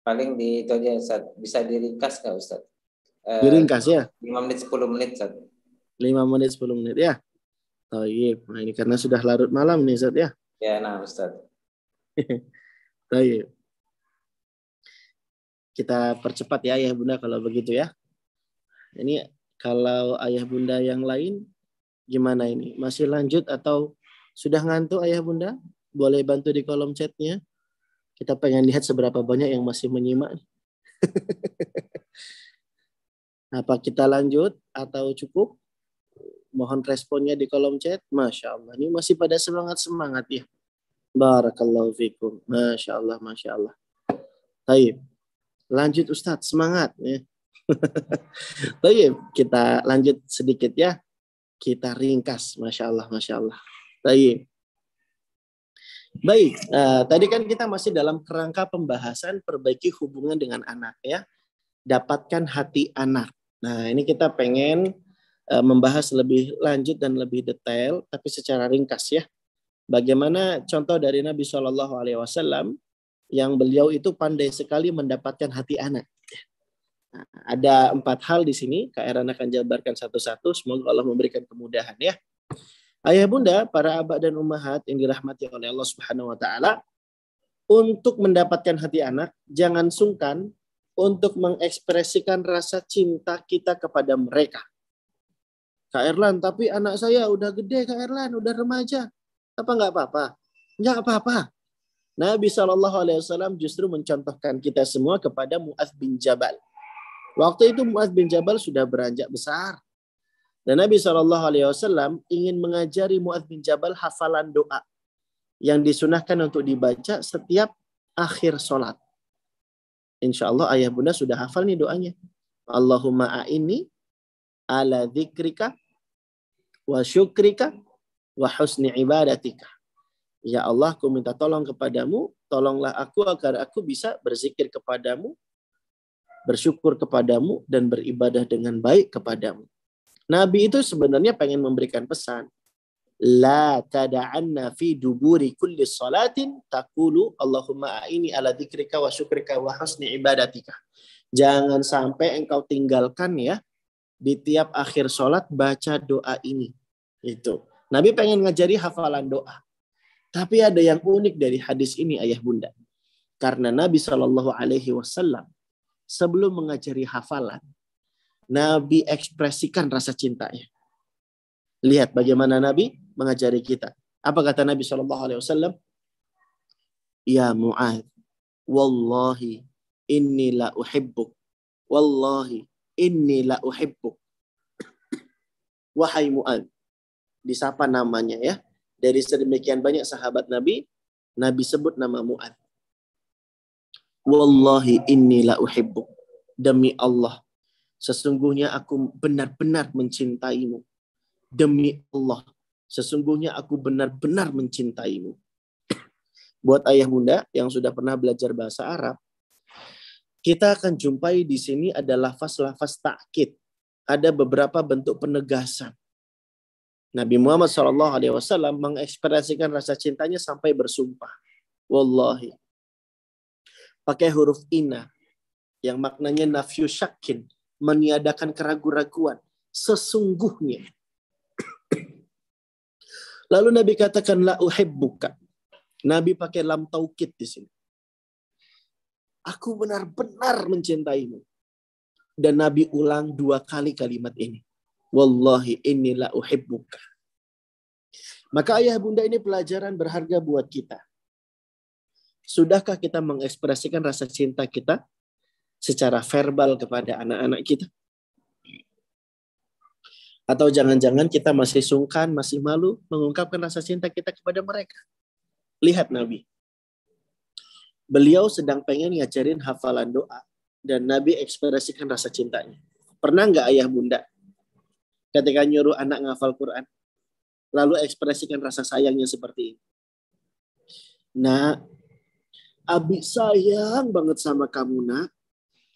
Paling di itu aja Ustaz. Bisa diringkas nggak Ustaz? Diringkas ya? 5 menit 10 menit Ustaz. 5 menit 10 menit ya. Tayyib. Nah ini karena sudah larut malam nih Ustaz ya. Ya, nah Ustaz. Tayyib. Kita percepat ya ayah bunda kalau begitu ya. Ini kalau ayah bunda yang lain gimana ini? Masih lanjut atau sudah ngantuk ayah bunda? Boleh bantu di kolom chatnya. Kita pengen lihat seberapa banyak yang masih menyimak. Apa kita lanjut atau cukup? Mohon responnya di kolom chat. Masya Allah. Ini masih pada semangat-semangat ya. Barakallahu fikum. Masya Allah, Masya Allah. Taib. Lanjut Ustadz, semangat. Ya. Taib. Kita lanjut sedikit ya. Kita ringkas. Masya Allah, Masya Allah. Taib. Baik, tadi kan kita masih dalam kerangka pembahasan perbaiki hubungan dengan anak ya. Dapatkan hati anak. Nah, ini kita pengen membahas lebih lanjut dan lebih detail, tapi secara ringkas ya. Bagaimana contoh dari Nabi SAW yang beliau itu pandai sekali mendapatkan hati anak. Nah, ada 4 hal di sini, Kak Eran akan jabarkan satu-satu. Semoga Allah memberikan kemudahan ya. Ayah bunda, para abah dan ummahat yang dirahmati oleh Allah Subhanahu wa taala, untuk mendapatkan hati anak, jangan sungkan untuk mengekspresikan rasa cinta kita kepada mereka. Kak Erlan, tapi anak saya udah gede, Kak Erlan, udah remaja. Apa nggak apa-apa? Nggak apa-apa. Nabi SAW justru mencontohkan kita semua kepada Mu'adz bin Jabal. Waktu itu Mu'adz bin Jabal sudah beranjak besar. Dan Nabi SAW ingin mengajari Mu'adz bin Jabal hafalan doa yang disunahkan untuk dibaca setiap akhir sholat. Insya Allah ayah bunda sudah hafal nih doanya. Allahumma a'inni ala dzikrika wa syukrika wa husni ibadatika. Ya Allah, aku minta tolong kepadamu, tolonglah aku agar aku bisa berzikir kepadamu, bersyukur kepadamu, dan beribadah dengan baik kepadamu. Nabi itu sebenarnya pengen memberikan pesan. La tada'anna fi duburi kulli salatin taqulu Allahumma a'ini ala dzikrika wa syukrika wa husni ibadatika. Jangan sampai engkau tinggalkan ya di tiap akhir sholat baca doa ini. Itu. Nabi pengen ngajari hafalan doa. Tapi ada yang unik dari hadis ini ayah bunda. Karena Nabi SAW sebelum mengajari hafalan, Nabi ekspresikan rasa cintanya. Lihat bagaimana Nabi mengajari kita. Apa kata Nabi SAW? Ya Mu'adz, wallahi inni la uhibbuk. Wallahi inni la uhibbuk. Wahai Mu'adz. Disapa namanya ya. Dari sedemikian banyak sahabat Nabi, Nabi sebut nama Mu'adz. Wallahi inni la uhibbuk. Demi Allah, sesungguhnya aku benar-benar mencintaimu. Demi Allah, sesungguhnya aku benar-benar mencintaimu. Buat ayah bunda yang sudah pernah belajar bahasa Arab, kita akan jumpai di sini ada lafaz-lafaz ta'kid. Ada beberapa bentuk penegasan. Nabi Muhammad SAW mengekspresikan rasa cintanya sampai bersumpah. Wallahi. Pakai huruf ina. Yang maknanya nafyu syakin. Meniadakan keraguan-raguan. Sesungguhnya. Lalu Nabi katakan la uhibbuka. Nabi pakai lam taukid di sini. Aku benar-benar mencintaimu. Dan Nabi ulang 2 kali kalimat ini. Wallahi inni la uhibbuka. Maka ayah bunda ini pelajaran berharga buat kita. Sudahkah kita mengekspresikan rasa cinta kita secara verbal kepada anak-anak kita? Atau jangan-jangan kita masih sungkan, masih malu mengungkapkan rasa cinta kita kepada mereka? Lihat Nabi. Beliau sedang pengen ngajarin hafalan doa. Dan Nabi ekspresikan rasa cintanya. Pernah nggak ayah bunda ketika nyuruh anak ngafal Quran, lalu ekspresikan rasa sayangnya seperti ini? Nak, Abi sayang banget sama kamu nak.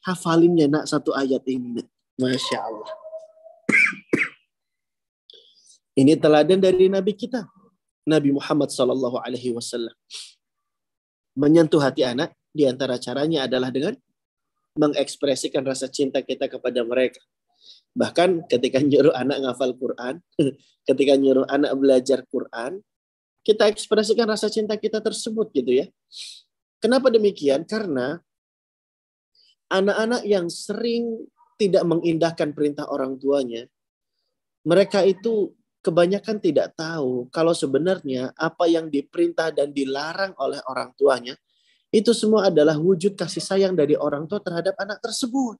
Hafalin ya nak 1 ayat ini. Masya Allah. Ini teladan dari Nabi kita. Nabi Muhammad SAW. Menyentuh hati anak, di antara caranya adalah dengan mengekspresikan rasa cinta kita kepada mereka. Bahkan ketika nyuruh anak ngafal Quran, ketika nyuruh anak belajar Quran, kita ekspresikan rasa cinta kita tersebut gitu ya. Kenapa demikian? Karena anak-anak yang sering tidak mengindahkan perintah orang tuanya, mereka itu kebanyakan tidak tahu kalau sebenarnya apa yang diperintah dan dilarang oleh orang tuanya, itu semua adalah wujud kasih sayang dari orang tua terhadap anak tersebut.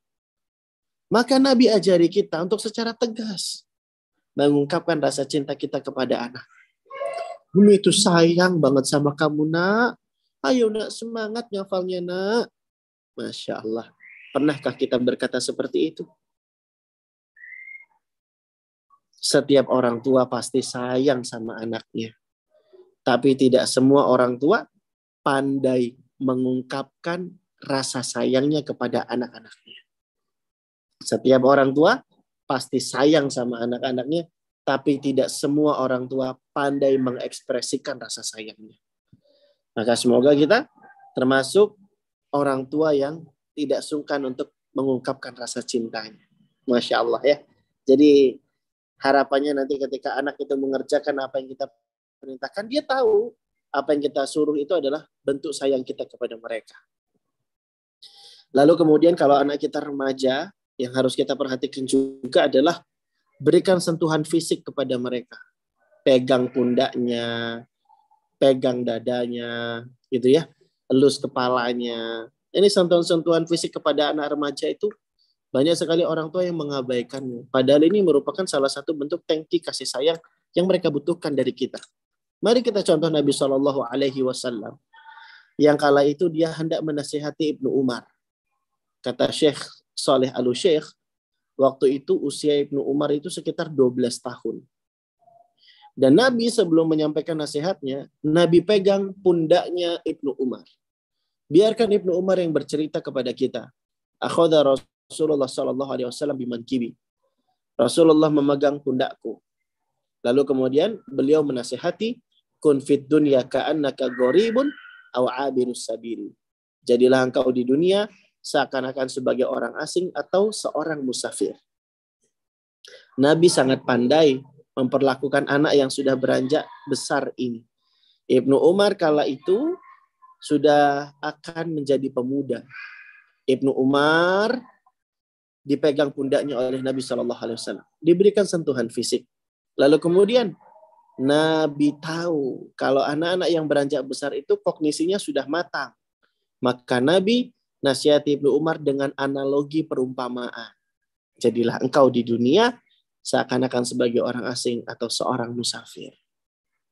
Maka Nabi ajari kita untuk secara tegas mengungkapkan rasa cinta kita kepada anak. Bumi itu sayang banget sama kamu nak. Ayo nak semangat ngafalnya nak. Masya Allah. Pernahkah kita berkata seperti itu? Setiap orang tua pasti sayang sama anaknya. Tapi tidak semua orang tua pandai mengungkapkan rasa sayangnya kepada anak-anaknya. Setiap orang tua pasti sayang sama anak-anaknya, tapi tidak semua orang tua pandai mengekspresikan rasa sayangnya. Maka semoga kita termasuk orang tua yang tidak sungkan untuk mengungkapkan rasa cintanya. Masya Allah ya. Jadi harapannya nanti ketika anak itu mengerjakan apa yang kita perintahkan, dia tahu apa yang kita suruh itu adalah bentuk sayang kita kepada mereka. Lalu kemudian kalau anak kita remaja, yang harus kita perhatikan juga adalah berikan sentuhan fisik kepada mereka. Pegang pundaknya, pegang dadanya, gitu ya. Elus kepalanya. Ini sentuhan-sentuhan fisik kepada anak remaja itu banyak sekali orang tua yang mengabaikannya. Padahal ini merupakan salah satu bentuk tangki kasih sayang yang mereka butuhkan dari kita. Mari kita contoh Nabi Shallallahu Alaihi Wasallam. Yang kala itu dia hendak menasihati Ibnu Umar. Kata Syekh Saleh Al-Syekh, waktu itu usia Ibnu Umar itu sekitar 12 tahun. Dan Nabi sebelum menyampaikan nasihatnya, Nabi pegang pundaknya Ibnu Umar. Biarkan Ibnu Umar yang bercerita kepada kita. Akhadha Rasulullah sallallahu alaihi wasallam bimankibi. Rasulullah memegang pundakku. Lalu kemudian beliau menasihati, kun fid dunya ka'annaka gharibun aw 'abirus sabil. Jadilah engkau di dunia seakan-akan sebagai orang asing atau seorang musafir. Nabi sangat pandai memperlakukan anak yang sudah beranjak besar ini. Ibnu Umar kala itu sudah akan menjadi pemuda. Ibnu Umar dipegang pundaknya oleh Nabi SAW. Diberikan sentuhan fisik. Lalu kemudian Nabi tahu kalau anak-anak yang beranjak besar itu kognisinya sudah matang. Maka Nabi nasihati Ibnu Umar dengan analogi perumpamaan. Jadilah engkau di dunia seakan-akan sebagai orang asing atau seorang musafir.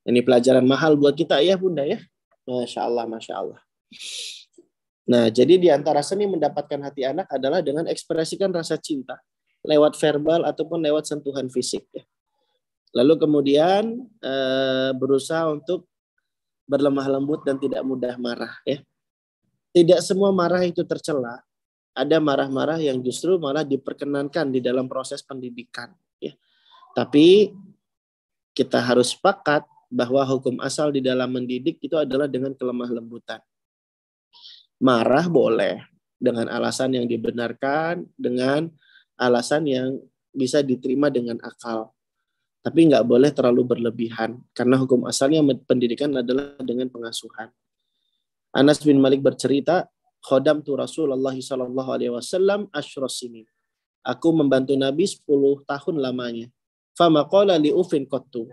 Ini pelajaran mahal buat kita ya Bunda ya. Masya Allah, Masya Allah. Nah, jadi di antara seni mendapatkan hati anak adalah dengan ekspresikan rasa cinta lewat verbal ataupun lewat sentuhan fisik. Ya. Lalu kemudian berusaha untuk berlemah lembut dan tidak mudah marah. Ya. Tidak semua marah itu tercela. Ada marah-marah yang justru malah diperkenankan di dalam proses pendidikan. Ya. Tapi kita harus sepakat bahwa hukum asal di dalam mendidik itu adalah dengan kelemah lembutan. Marah boleh dengan alasan yang dibenarkan, dengan alasan yang bisa diterima dengan akal. Tapi nggak boleh terlalu berlebihan, karena hukum asalnya pendidikan adalah dengan pengasuhan. Anas bin Malik bercerita, Khodamtu Rasulullah sallallahu alaihi wasallam asyros sinin. Aku membantu Nabi 10 tahun lamanya. Fama qala li ufin qattu.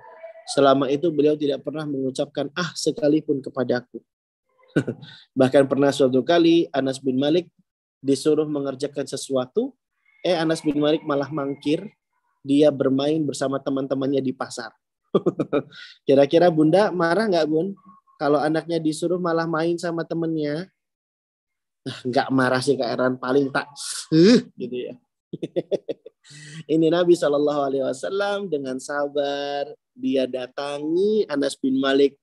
Selama itu beliau tidak pernah mengucapkan sekalipun kepadaku. Bahkan pernah suatu kali Anas bin Malik disuruh mengerjakan sesuatu, Anas bin Malik malah mangkir, dia bermain bersama teman-temannya di pasar. Kira-kira Bunda marah nggak Bun? Kalau anaknya disuruh malah main sama temennya? Nggak marah sih Kak Eran, paling tak gitu ya. Ini Nabi SAW dengan sabar, dia datangi Anas bin Malik.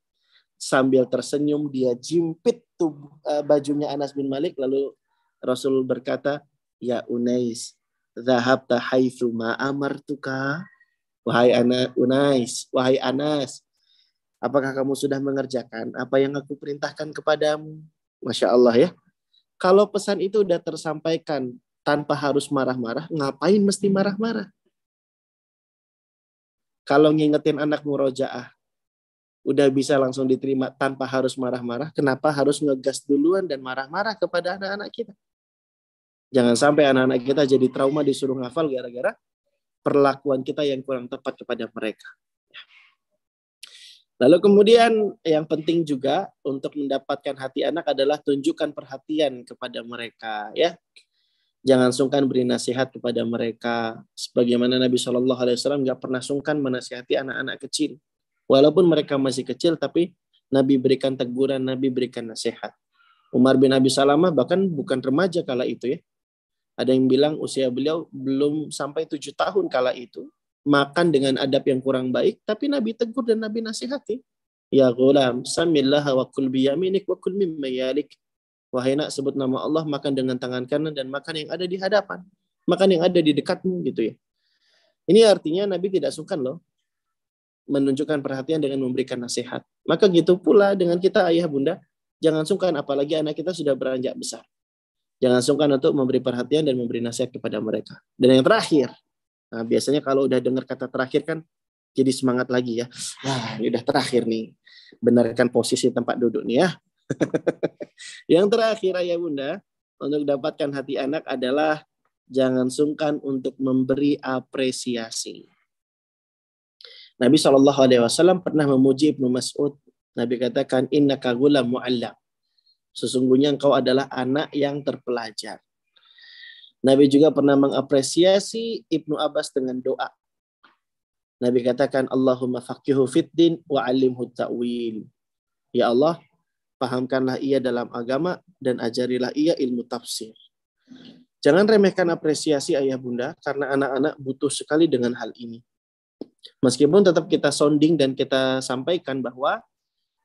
Sambil tersenyum dia jimpit bajunya Anas bin Malik, lalu Rasul berkata, ya Unais, dhahabta haitsu ma amartuka. Wahai Unais, wahai Anas, apakah kamu sudah mengerjakan apa yang aku perintahkan kepadamu? Masya Allah ya. Kalau pesan itu sudah tersampaikan tanpa harus marah-marah, ngapain mesti marah-marah? Kalau ngingetin anak murojaah udah bisa langsung diterima tanpa harus marah-marah, kenapa harus ngegas duluan dan marah-marah kepada anak-anak kita? Jangan sampai anak-anak kita jadi trauma disuruh ngafal gara-gara perlakuan kita yang kurang tepat kepada mereka. Lalu kemudian yang penting juga untuk mendapatkan hati anak adalah tunjukkan perhatian kepada mereka. Ya, jangan sungkan beri nasihat kepada mereka. Sebagaimana Nabi SAW nggak pernah sungkan menasihati anak-anak kecil. Walaupun mereka masih kecil, tapi Nabi berikan teguran, Nabi berikan nasihat. Umar bin Abi Salamah bahkan bukan remaja kala itu ya. Ada yang bilang usia beliau belum sampai 7 tahun kala itu. Makan dengan adab yang kurang baik, tapi Nabi tegur dan Nabi nasihati. Ya ghulam, samillaha wa kul biyaminik wa kul mimma yalik. Wahai nak, sebut nama Allah, makan dengan tangan kanan dan makan yang ada di hadapan. Makan yang ada di dekatmu gitu ya. Ini artinya Nabi tidak sungkan loh menunjukkan perhatian dengan memberikan nasihat. Maka gitu pula dengan kita ayah bunda, jangan sungkan apalagi anak kita sudah beranjak besar. Jangan sungkan untuk memberi perhatian dan memberi nasihat kepada mereka. Dan yang terakhir, nah biasanya kalau udah dengar kata terakhir kan jadi semangat lagi ya. Wah, ini udah terakhir nih. Benarkan posisi tempat duduk nih ya. Yang terakhir ayah bunda, untuk dapatkan hati anak adalah jangan sungkan untuk memberi apresiasi. Nabi SAW pernah memuji Ibnu Mas'ud. Nabi katakan, innaka gulam mu'allam. Sesungguhnya engkau adalah anak yang terpelajar. Nabi juga pernah mengapresiasi Ibnu Abbas dengan doa. Nabi katakan, Allahumma faqihu fiddin wa alimhu ta'wil. Ya Allah, pahamkanlah ia dalam agama dan ajarilah ia ilmu tafsir. Jangan remehkan apresiasi ayah bunda, karena anak-anak butuh sekali dengan hal ini. Meskipun tetap kita sounding dan kita sampaikan bahwa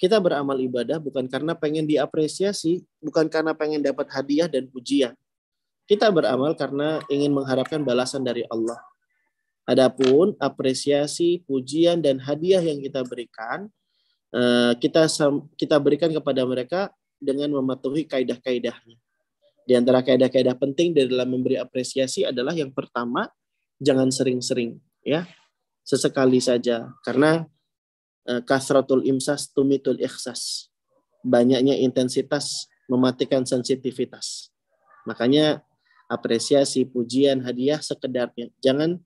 kita beramal ibadah bukan karena pengen diapresiasi, bukan karena pengen dapat hadiah dan pujian. Kita beramal karena ingin mengharapkan balasan dari Allah. Adapun apresiasi, pujian, dan hadiah yang kita berikan, kita berikan kepada mereka dengan mematuhi kaidah-kaidahnya. Di antara kaidah-kaidah penting dalam memberi apresiasi adalah yang pertama, jangan sering-sering, ya, sesekali saja, karena kasratul imsas tumitul ikhsas, banyaknya intensitas mematikan sensitivitas. Makanya apresiasi, pujian, hadiah sekedarnya, jangan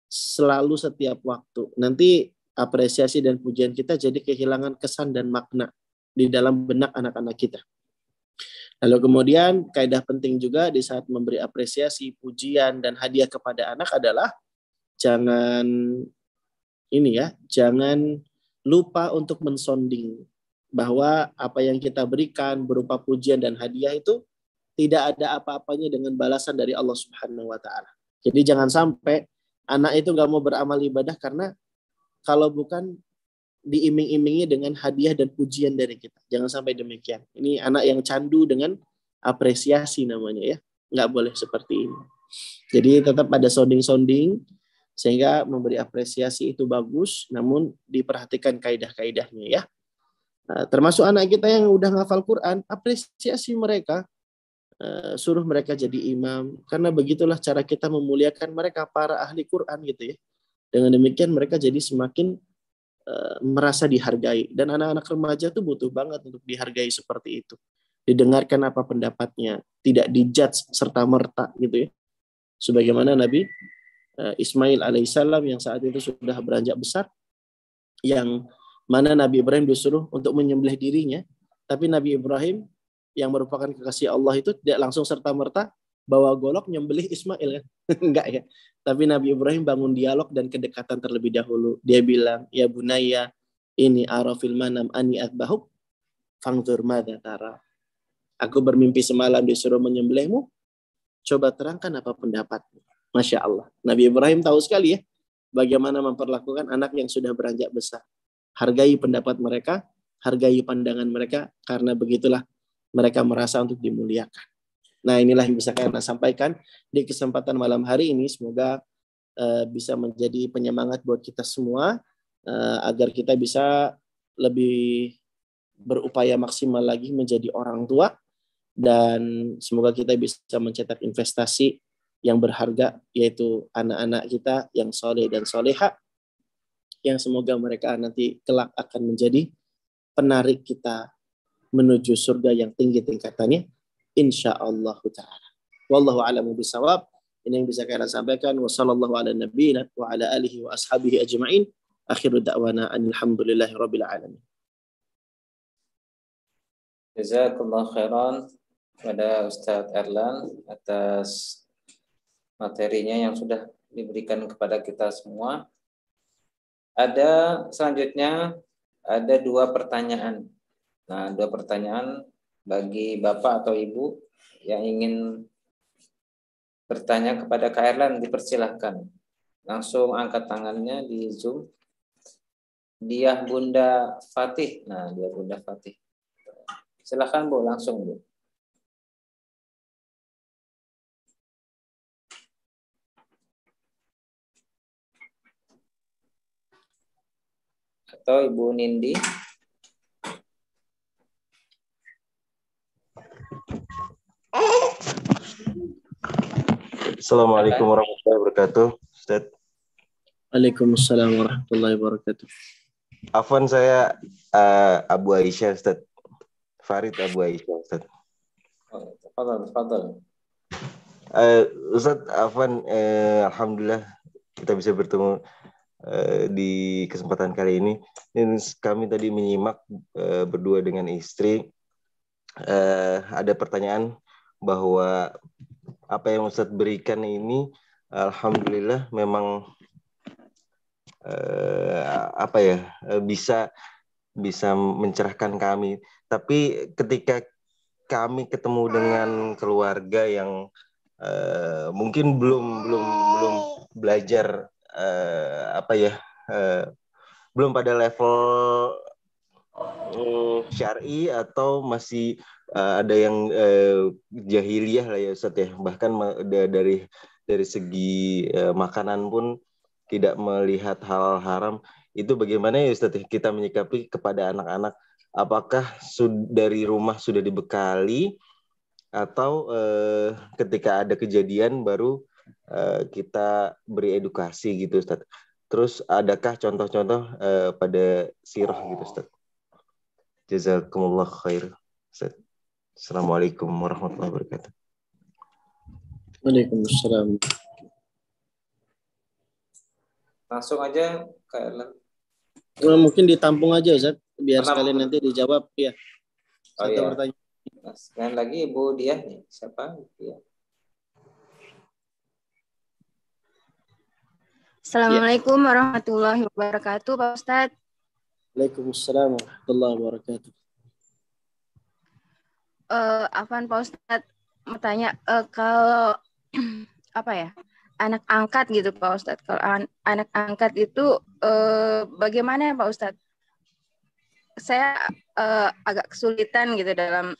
selalu setiap waktu. Nanti apresiasi dan pujian kita jadi kehilangan kesan dan makna di dalam benak anak-anak kita. Lalu kemudian kaidah penting juga di saat memberi apresiasi, pujian, dan hadiah kepada anak adalah jangan lupa untuk mensonding bahwa apa yang kita berikan berupa pujian dan hadiah itu tidak ada apa-apanya dengan balasan dari Allah Subhanahu wa taala. Jadi jangan sampai anak itu nggak mau beramal ibadah karena kalau bukan diiming-imingi dengan hadiah dan pujian dari kita. Jangan sampai demikian. Ini anak yang candu dengan apresiasi namanya, ya. Nggak boleh seperti ini. Jadi tetap ada sounding-sounding sehingga memberi apresiasi itu bagus, namun diperhatikan kaidah-kaidahnya, ya. Nah, termasuk anak kita yang udah ngafal Quran, apresiasi mereka. Suruh mereka jadi imam, karena begitulah cara kita memuliakan mereka, para ahli Quran, gitu ya. Dengan demikian mereka jadi semakin merasa dihargai, dan anak-anak remaja tuh butuh banget untuk dihargai seperti itu, didengarkan apa pendapatnya, tidak dijudge serta merta, gitu ya. Sebagaimana Nabi Ismail alaihissalam yang saat itu sudah beranjak besar, yang mana Nabi Ibrahim disuruh untuk menyembelih dirinya, tapi Nabi Ibrahim yang merupakan kekasih Allah itu tidak langsung serta-merta bawa golok nyembelih Ismail, kan? Enggak, ya. Tapi Nabi Ibrahim bangun dialog dan kedekatan terlebih dahulu. Dia bilang, ya bunayya, ini ara fil manam ani atbahuk fangzur madza tara. Aku bermimpi semalam disuruh menyembelihmu, coba terangkan apa pendapatmu. Masya Allah. Nabi Ibrahim tahu sekali, ya, bagaimana memperlakukan anak yang sudah beranjak besar. Hargai pendapat mereka, hargai pandangan mereka, karena begitulah mereka merasa untuk dimuliakan. Nah, inilah yang bisa saya sampaikan di kesempatan malam hari ini. Semoga bisa menjadi penyemangat buat kita semua, agar kita bisa lebih berupaya maksimal lagi menjadi orang tua, dan semoga kita bisa mencetak investasi yang berharga, yaitu anak-anak kita yang soleh dan soleha, yang semoga mereka nanti kelak akan menjadi penarik kita menuju surga yang tinggi tingkatannya, insyaallah ta'ala. Wallahu a'lamu bishawab. Ini yang bisa saya sampaikan. Wassallallahu ala nabiyyina wa ala alihi wa ashabihi ajma'in. Akhiru da'wana alhamdulillahi rabbil alamin. Jazakallah khairan kepada Ustadz Erlan atas materinya yang sudah diberikan kepada kita semua. Selanjutnya ada 2 pertanyaan. Nah, 2 pertanyaan bagi Bapak atau Ibu yang ingin bertanya kepada Kak Erlan, dipersilahkan. Langsung angkat tangannya di Zoom. Diah Bunda Fatih. Nah, Diah Bunda Fatih. Silakan Bu, langsung Bu. Atau Ibu Nindi. Assalamualaikum warahmatullahi wabarakatuh, Ustaz. Waalaikumsalam warahmatullahi wabarakatuh. Afwan, saya Abu Aisyah, Ustaz. Farid Abu Aisyah, Ustaz. Fadal. Ustaz Afwan, alhamdulillah kita bisa bertemu di kesempatan kali ini. Dan kami tadi menyimak berdua dengan istri. Ada pertanyaan bahwa apa yang Ustaz berikan ini, alhamdulillah memang bisa mencerahkan kami. Tapi ketika kami ketemu dengan keluarga yang mungkin belum belajar belum pada level syar'i atau masih ada yang jahiliyah lah ya Ustaz ya. Bahkan dari segi makanan pun tidak melihat hal haram. Itu bagaimana ya Ustaz kita menyikapi kepada anak-anak? Apakah dari rumah sudah dibekali atau ketika ada kejadian baru kita beri edukasi gitu Ustaz? Terus adakah contoh-contoh pada sirah gitu Ustaz? Jazakumullah khair Ustaz. Assalamualaikum warahmatullahi wabarakatuh. Waalaikumsalam. Langsung aja Kak Erlan. Mungkin ditampung aja Ustaz, biar Kenapa? sekalian nanti dijawab ya. Oh, Satu iya. pertanyaan. Nah, sekalian lagi Ibu Diah nih. Siapa? Ya. Assalamualaikum warahmatullahi wabarakatuh, Pak Ustadz. Waalaikumsalam warahmatullahi wabarakatuh. Afwan Pak Ustadz, mau tanya kalau apa ya, anak angkat gitu Pak Ustadz. Kalau anak angkat itu bagaimana ya Pak Ustadz? Saya agak kesulitan gitu dalam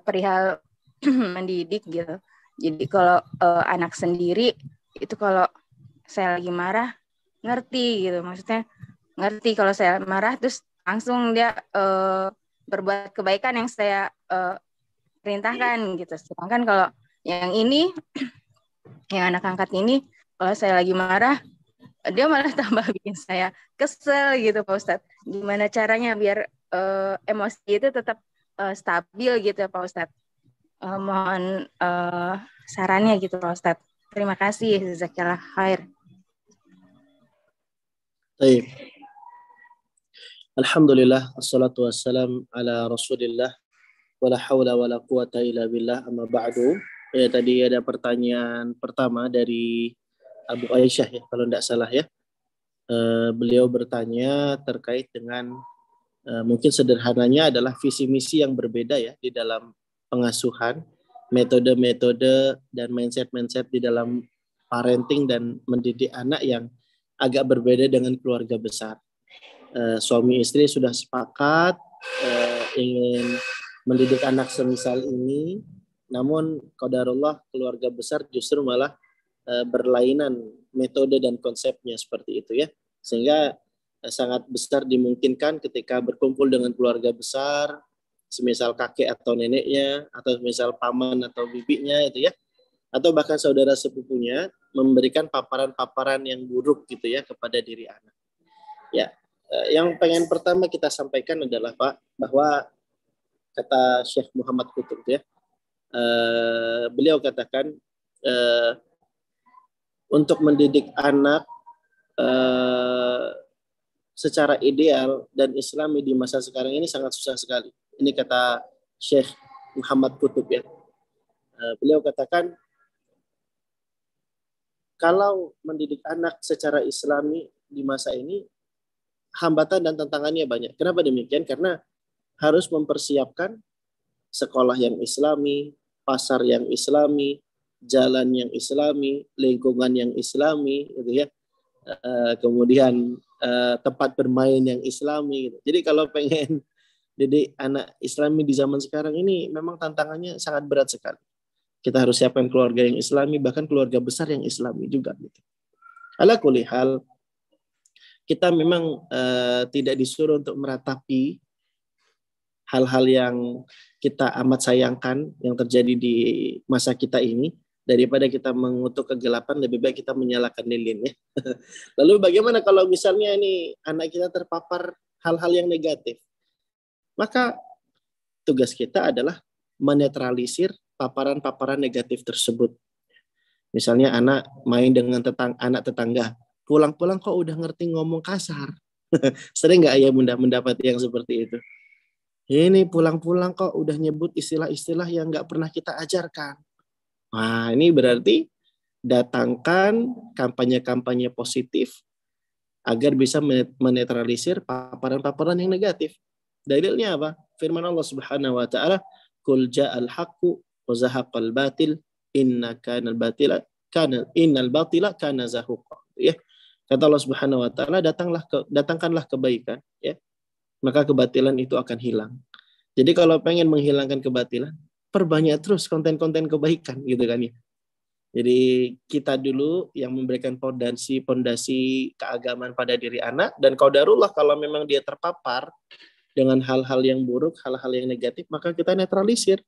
perihal mendidik gitu. Jadi kalau anak sendiri itu kalau saya lagi marah ngerti gitu, maksudnya ngerti kalau saya marah terus langsung dia berbuat kebaikan yang saya perintahkan gitu. Sedangkan kalau yang ini, yang anak angkat ini, kalau saya lagi marah, dia malah tambah bikin saya kesel gitu Pak Ustadz. Gimana caranya biar emosi itu tetap stabil gitu Pak Ustadz. Mohon sarannya gitu Pak Ustadz. Terima kasih. Jazakallah khair. Baik. Alhamdulillah, assalatu wassalam ala rasulillah, wala hawla wala quwata illa billah, amma ba'du. Ya, tadi ada pertanyaan pertama dari Abu Aisyah ya, kalau tidak salah ya. Beliau bertanya terkait dengan mungkin sederhananya adalah visi misi yang berbeda ya di dalam pengasuhan, metode-metode dan mindset-mindset di dalam parenting dan mendidik anak yang agak berbeda dengan keluarga besar. Suami istri sudah sepakat ingin mendidik anak semisal ini, namun qadarullah keluarga besar justru malah berlainan metode dan konsepnya seperti itu ya, sehingga sangat besar dimungkinkan ketika berkumpul dengan keluarga besar, semisal kakek atau neneknya, atau semisal paman atau bibinya itu ya, atau bahkan saudara sepupunya memberikan paparan-paparan yang buruk gitu ya kepada diri anak. Ya, yang pengen pertama kita sampaikan adalah Pak, bahwa kata Syekh Muhammad Qutb ya, beliau katakan untuk mendidik anak secara ideal dan islami di masa sekarang ini sangat susah sekali. Ini kata Syekh Muhammad Qutb ya. Beliau katakan kalau mendidik anak secara islami di masa ini hambatan dan tantangannya banyak. Kenapa demikian? Karena harus mempersiapkan sekolah yang islami, pasar yang islami, jalan yang islami, lingkungan yang islami, gitu ya. Kemudian tempat bermain yang islami. Gitu. Jadi kalau pengen didik anak islami di zaman sekarang ini memang tantangannya sangat berat sekali. Kita harus siapkan keluarga yang islami, bahkan keluarga besar yang islami juga. Gitu. Ala kulli hal, kita memang tidak disuruh untuk meratapi hal-hal yang kita amat sayangkan yang terjadi di masa kita ini. Daripada kita mengutuk kegelapan, lebih baik kita menyalakan lilin ya. Lalu bagaimana kalau misalnya ini anak kita terpapar hal-hal yang negatif? Maka tugas kita adalah menetralisir paparan-paparan negatif tersebut. Misalnya anak main dengan anak tetangga, pulang-pulang kok udah ngerti ngomong kasar. Sering nggak ayah bunda mendapat yang seperti itu? Ini pulang-pulang kok udah nyebut istilah-istilah yang nggak pernah kita ajarkan. Nah, ini berarti datangkan kampanye-kampanye positif agar bisa menetralisir paparan-paparan yang negatif. Dalilnya apa? Firman Allah Subhanahu wa taala, "Qul ja'al haqqu wa zahaqal batil innal batila kana zahuqa." Ya. Kata Allah Subhanahu wa taala, datangkanlah kebaikan, ya. Maka kebatilan itu akan hilang. Jadi kalau pengen menghilangkan kebatilan, perbanyak terus konten-konten kebaikan gitu kan ya. Jadi kita dulu yang memberikan pondasi keagamaan pada diri anak, dan qadarullah kalau memang dia terpapar dengan hal-hal yang buruk, hal-hal yang negatif, maka kita netralisir.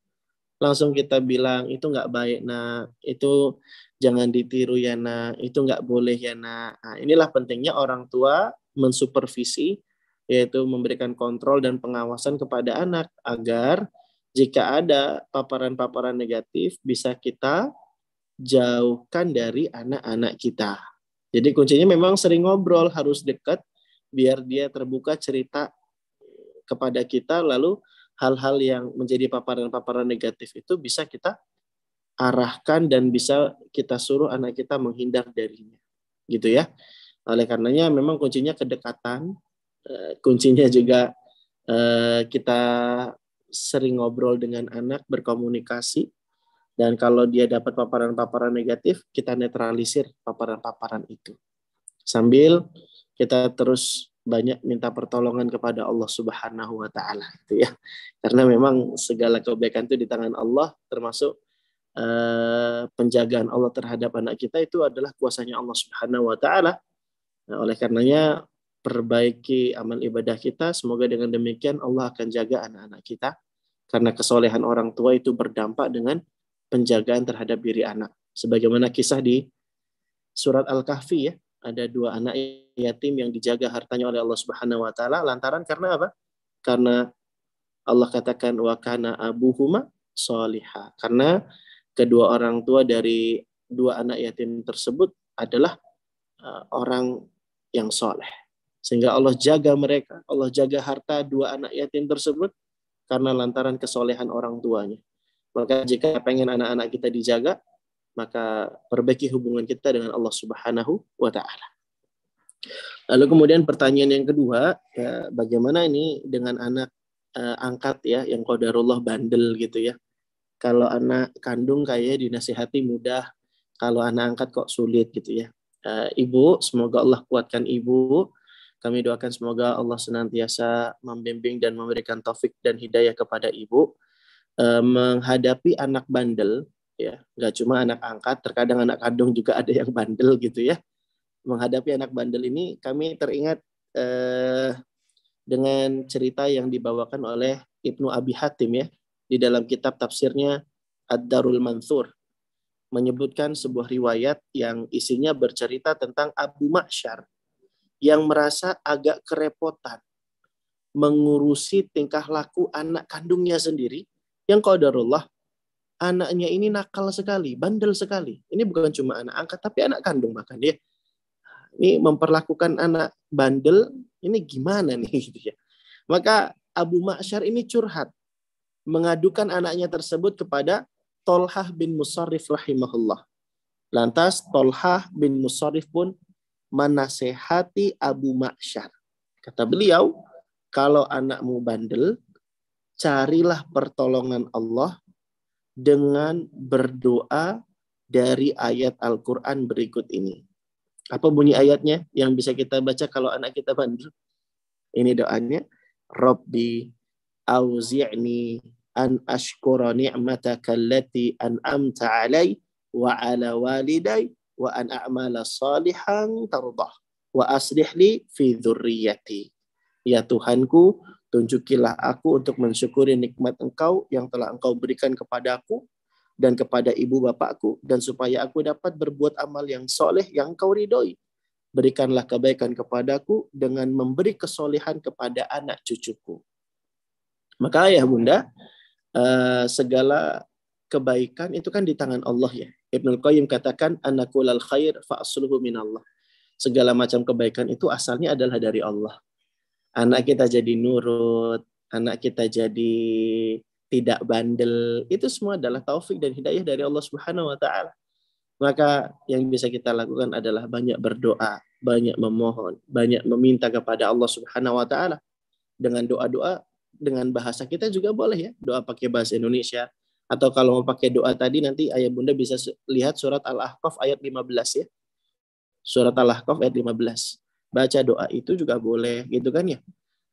Langsung kita bilang, itu nggak baik nak, itu jangan ditiru ya nak, itu nggak boleh ya nak. Nah, inilah pentingnya orang tua mensupervisi, yaitu memberikan kontrol dan pengawasan kepada anak, agar jika ada paparan-paparan negatif bisa kita jauhkan dari anak-anak kita. Jadi kuncinya memang sering ngobrol, harus dekat, biar dia terbuka cerita kepada kita, lalu hal-hal yang menjadi paparan-paparan negatif itu bisa kita arahkan dan bisa kita suruh anak kita menghindar darinya. Gitu ya. Oleh karenanya memang kuncinya kedekatan, kuncinya juga kita sering ngobrol dengan anak, berkomunikasi, dan kalau dia dapat paparan-paparan negatif, kita netralisir paparan-paparan itu. Sambil kita terus banyak minta pertolongan kepada Allah Subhanahu wa taala gitu ya. Karena memang segala kebaikan itu di tangan Allah, termasuk penjagaan Allah terhadap anak kita itu adalah kuasanya Allah Subhanahu wa taala. Nah, oleh karenanya perbaiki amal ibadah kita, semoga dengan demikian Allah akan jaga anak-anak kita. Karena kesolehan orang tua itu berdampak dengan penjagaan terhadap diri anak. Sebagaimana kisah di surat Al-Kahfi ya, ada 2 anak yatim yang dijaga hartanya oleh Allah Subhanahu wa taala lantaran karena apa? Karena Allah katakan wa kana abuhuma sholihah. Karena kedua orang tua dari 2 anak yatim tersebut adalah orang yang soleh. Sehingga Allah jaga mereka, Allah jaga harta 2 anak yatim tersebut karena lantaran kesolehan orang tuanya. Maka jika pengen anak-anak kita dijaga, maka perbaiki hubungan kita dengan Allah Subhanahu wa taala. Lalu kemudian pertanyaan yang kedua, ya, bagaimana ini dengan anak angkat ya, yang qadarullah bandel gitu ya. Kalau anak kandung kayak dinasihati mudah, kalau anak angkat kok sulit gitu ya. Ibu, semoga Allah kuatkan ibu. Kami doakan semoga Allah senantiasa membimbing dan memberikan taufik dan hidayah kepada ibu. Menghadapi anak bandel, ya, nggak cuma anak angkat, terkadang anak kandung juga ada yang bandel gitu ya. Menghadapi anak bandel ini, kami teringat dengan cerita yang dibawakan oleh Ibnu Abi Hatim ya, di dalam kitab tafsirnya Ad-Darul Mansur, menyebutkan sebuah riwayat yang isinya bercerita tentang Abu Ma'syar yang merasa agak kerepotan mengurusi tingkah laku anak kandungnya sendiri, yang qadarullah anaknya ini nakal sekali, bandel sekali. Ini bukan cuma anak angkat, tapi anak kandung bahkan dia. Ini memperlakukan anak bandel, ini gimana nih gitu ya. Maka Abu Ma'syar ini curhat, mengadukan anaknya tersebut kepada Tolhah bin Musarrif rahimahullah. Lantas Tolhah bin Musarrif pun menasehati Abu Ma'syar. Kata beliau, kalau anakmu bandel, carilah pertolongan Allah dengan berdoa dari ayat Al-Quran berikut ini. Apa bunyi ayatnya yang bisa kita baca kalau anak kita bandel? Ini doanya. Rabbi auzi'ni an ashkura ni'mataka allati an'amta alai wa ala walidai wa an a'mala salihan tardah wa aslih li fi dzurriyyati. Ya Tuhanku, tunjukilah aku untuk mensyukuri nikmat Engkau yang telah Engkau berikan kepadaku dan kepada ibu bapakku, dan supaya aku dapat berbuat amal yang soleh yang Engkau ridhoi. Berikanlah kebaikan kepadaku dengan memberi kesolehan kepada anak cucuku. Maka ayah bunda, segala kebaikan itu kan di tangan Allah ya. Ibnul Qayyim katakan annakulal khair fa asluhu minallah. Segala macam kebaikan itu asalnya adalah dari Allah. Anak kita jadi nurut, anak kita jadi tidak bandel, itu semua adalah taufik dan hidayah dari Allah Subhanahu wa taala. Maka yang bisa kita lakukan adalah banyak berdoa, banyak memohon, banyak meminta kepada Allah Subhanahu wa taala. Dengan doa-doa dengan bahasa kita juga boleh ya, doa pakai bahasa Indonesia, atau kalau mau pakai doa tadi nanti ayah bunda bisa lihat surat Al-Ahqaf ayat 15 ya. Surat Al-Ahqaf ayat 15. Baca doa itu juga boleh gitu kan ya.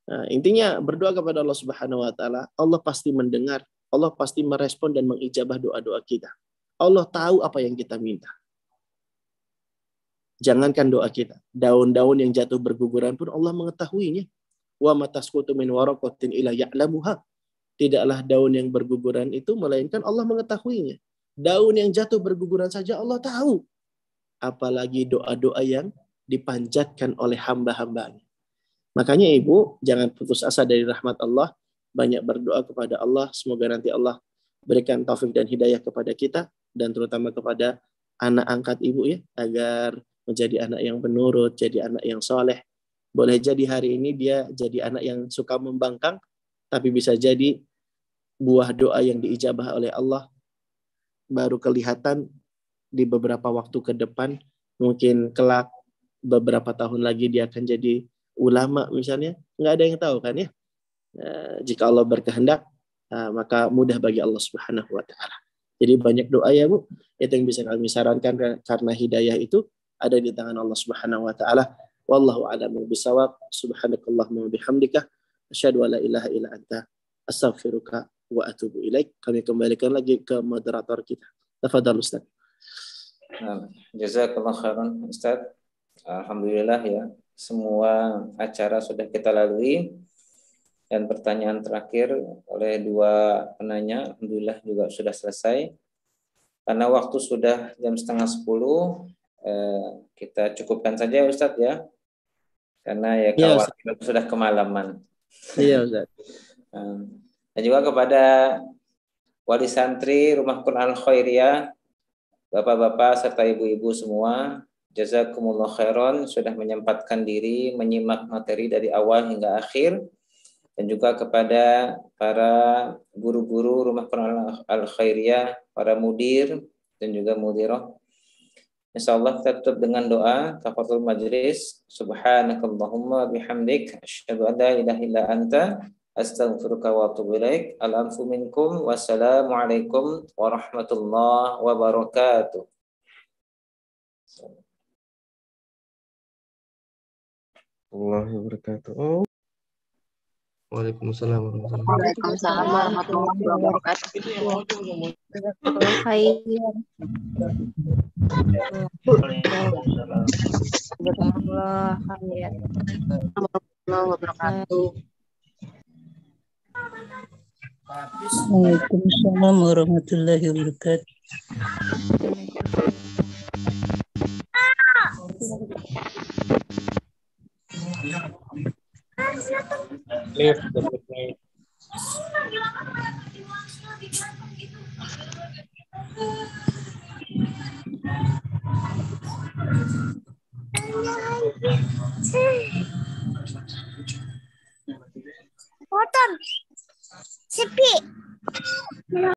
Nah, intinya berdoa kepada Allah Subhanahu wa taala, Allah pasti mendengar, Allah pasti merespon dan mengijabah doa-doa kita. Allah tahu apa yang kita minta. Jangankan doa kita, daun-daun yang jatuh berguguran pun Allah mengetahuinya. Wa matasqutu min waraqatin illa ya'lamuha. Tidaklah daun yang berguguran itu melainkan Allah mengetahuinya. Daun yang jatuh berguguran saja Allah tahu. Apalagi doa-doa yang dipanjatkan oleh hamba-hambanya. Makanya ibu jangan putus asa dari rahmat Allah, banyak berdoa kepada Allah, semoga nanti Allah berikan taufik dan hidayah kepada kita dan terutama kepada anak angkat ibu ya, agar menjadi anak yang penurut, jadi anak yang soleh. Boleh jadi hari ini dia jadi anak yang suka membangkang, tapi bisa jadi buah doa yang diijabah oleh Allah baru kelihatan di beberapa waktu ke depan. Mungkin kelak beberapa tahun lagi dia akan jadi ulama misalnya, nggak ada yang tahu kan ya. Jika Allah berkehendak, maka mudah bagi Allah Subhanahu wa taala. Jadi banyak doa ya Bu, itu yang bisa kami sarankan karena hidayah itu ada di tangan Allah Subhanahu wa taala. Wallahu a'lamu bishawab. Subhanakallahumma wa bihamdika asyhadu an la ilaha illa anta astaghfiruka wa atubu ilaik. Kami kembalikan lagi ke moderator kita. Tafadhal Ustaz. Jazakallahu khairan Ustaz. Alhamdulillah ya, semua acara sudah kita lalui dan pertanyaan terakhir oleh dua penanya alhamdulillah juga sudah selesai. Karena waktu sudah jam 9:30, kita cukupkan saja Ustaz ya. Karena ya khawatir sudah kemalaman. Iya Ustaz. Dan juga kepada wali santri Rumah Quran Al-Khairiyah, bapak-bapak serta ibu-ibu semua, jazakumullah khairan sudah menyempatkan diri menyimak materi dari awal hingga akhir. Dan juga kepada para guru-guru Rumah Quran Al-Khairiyah, para mudir dan juga mudirah. Insyaallah kita tutup dengan doa kafatul majlis. Subhanakallahumma bihamdik asyhadu an la ilaha illa anta astaghfiruka wa atubu ilaik. Al-anfu minkum. Wassalamualaikum warahmatullahi wabarakatuh. Warahmatullahi wabarakatuh. Waalaikumsalam warahmatullahi wabarakatuh. Waalaikumsalam warahmatullahi wabarakatuh. Potong. Sepi.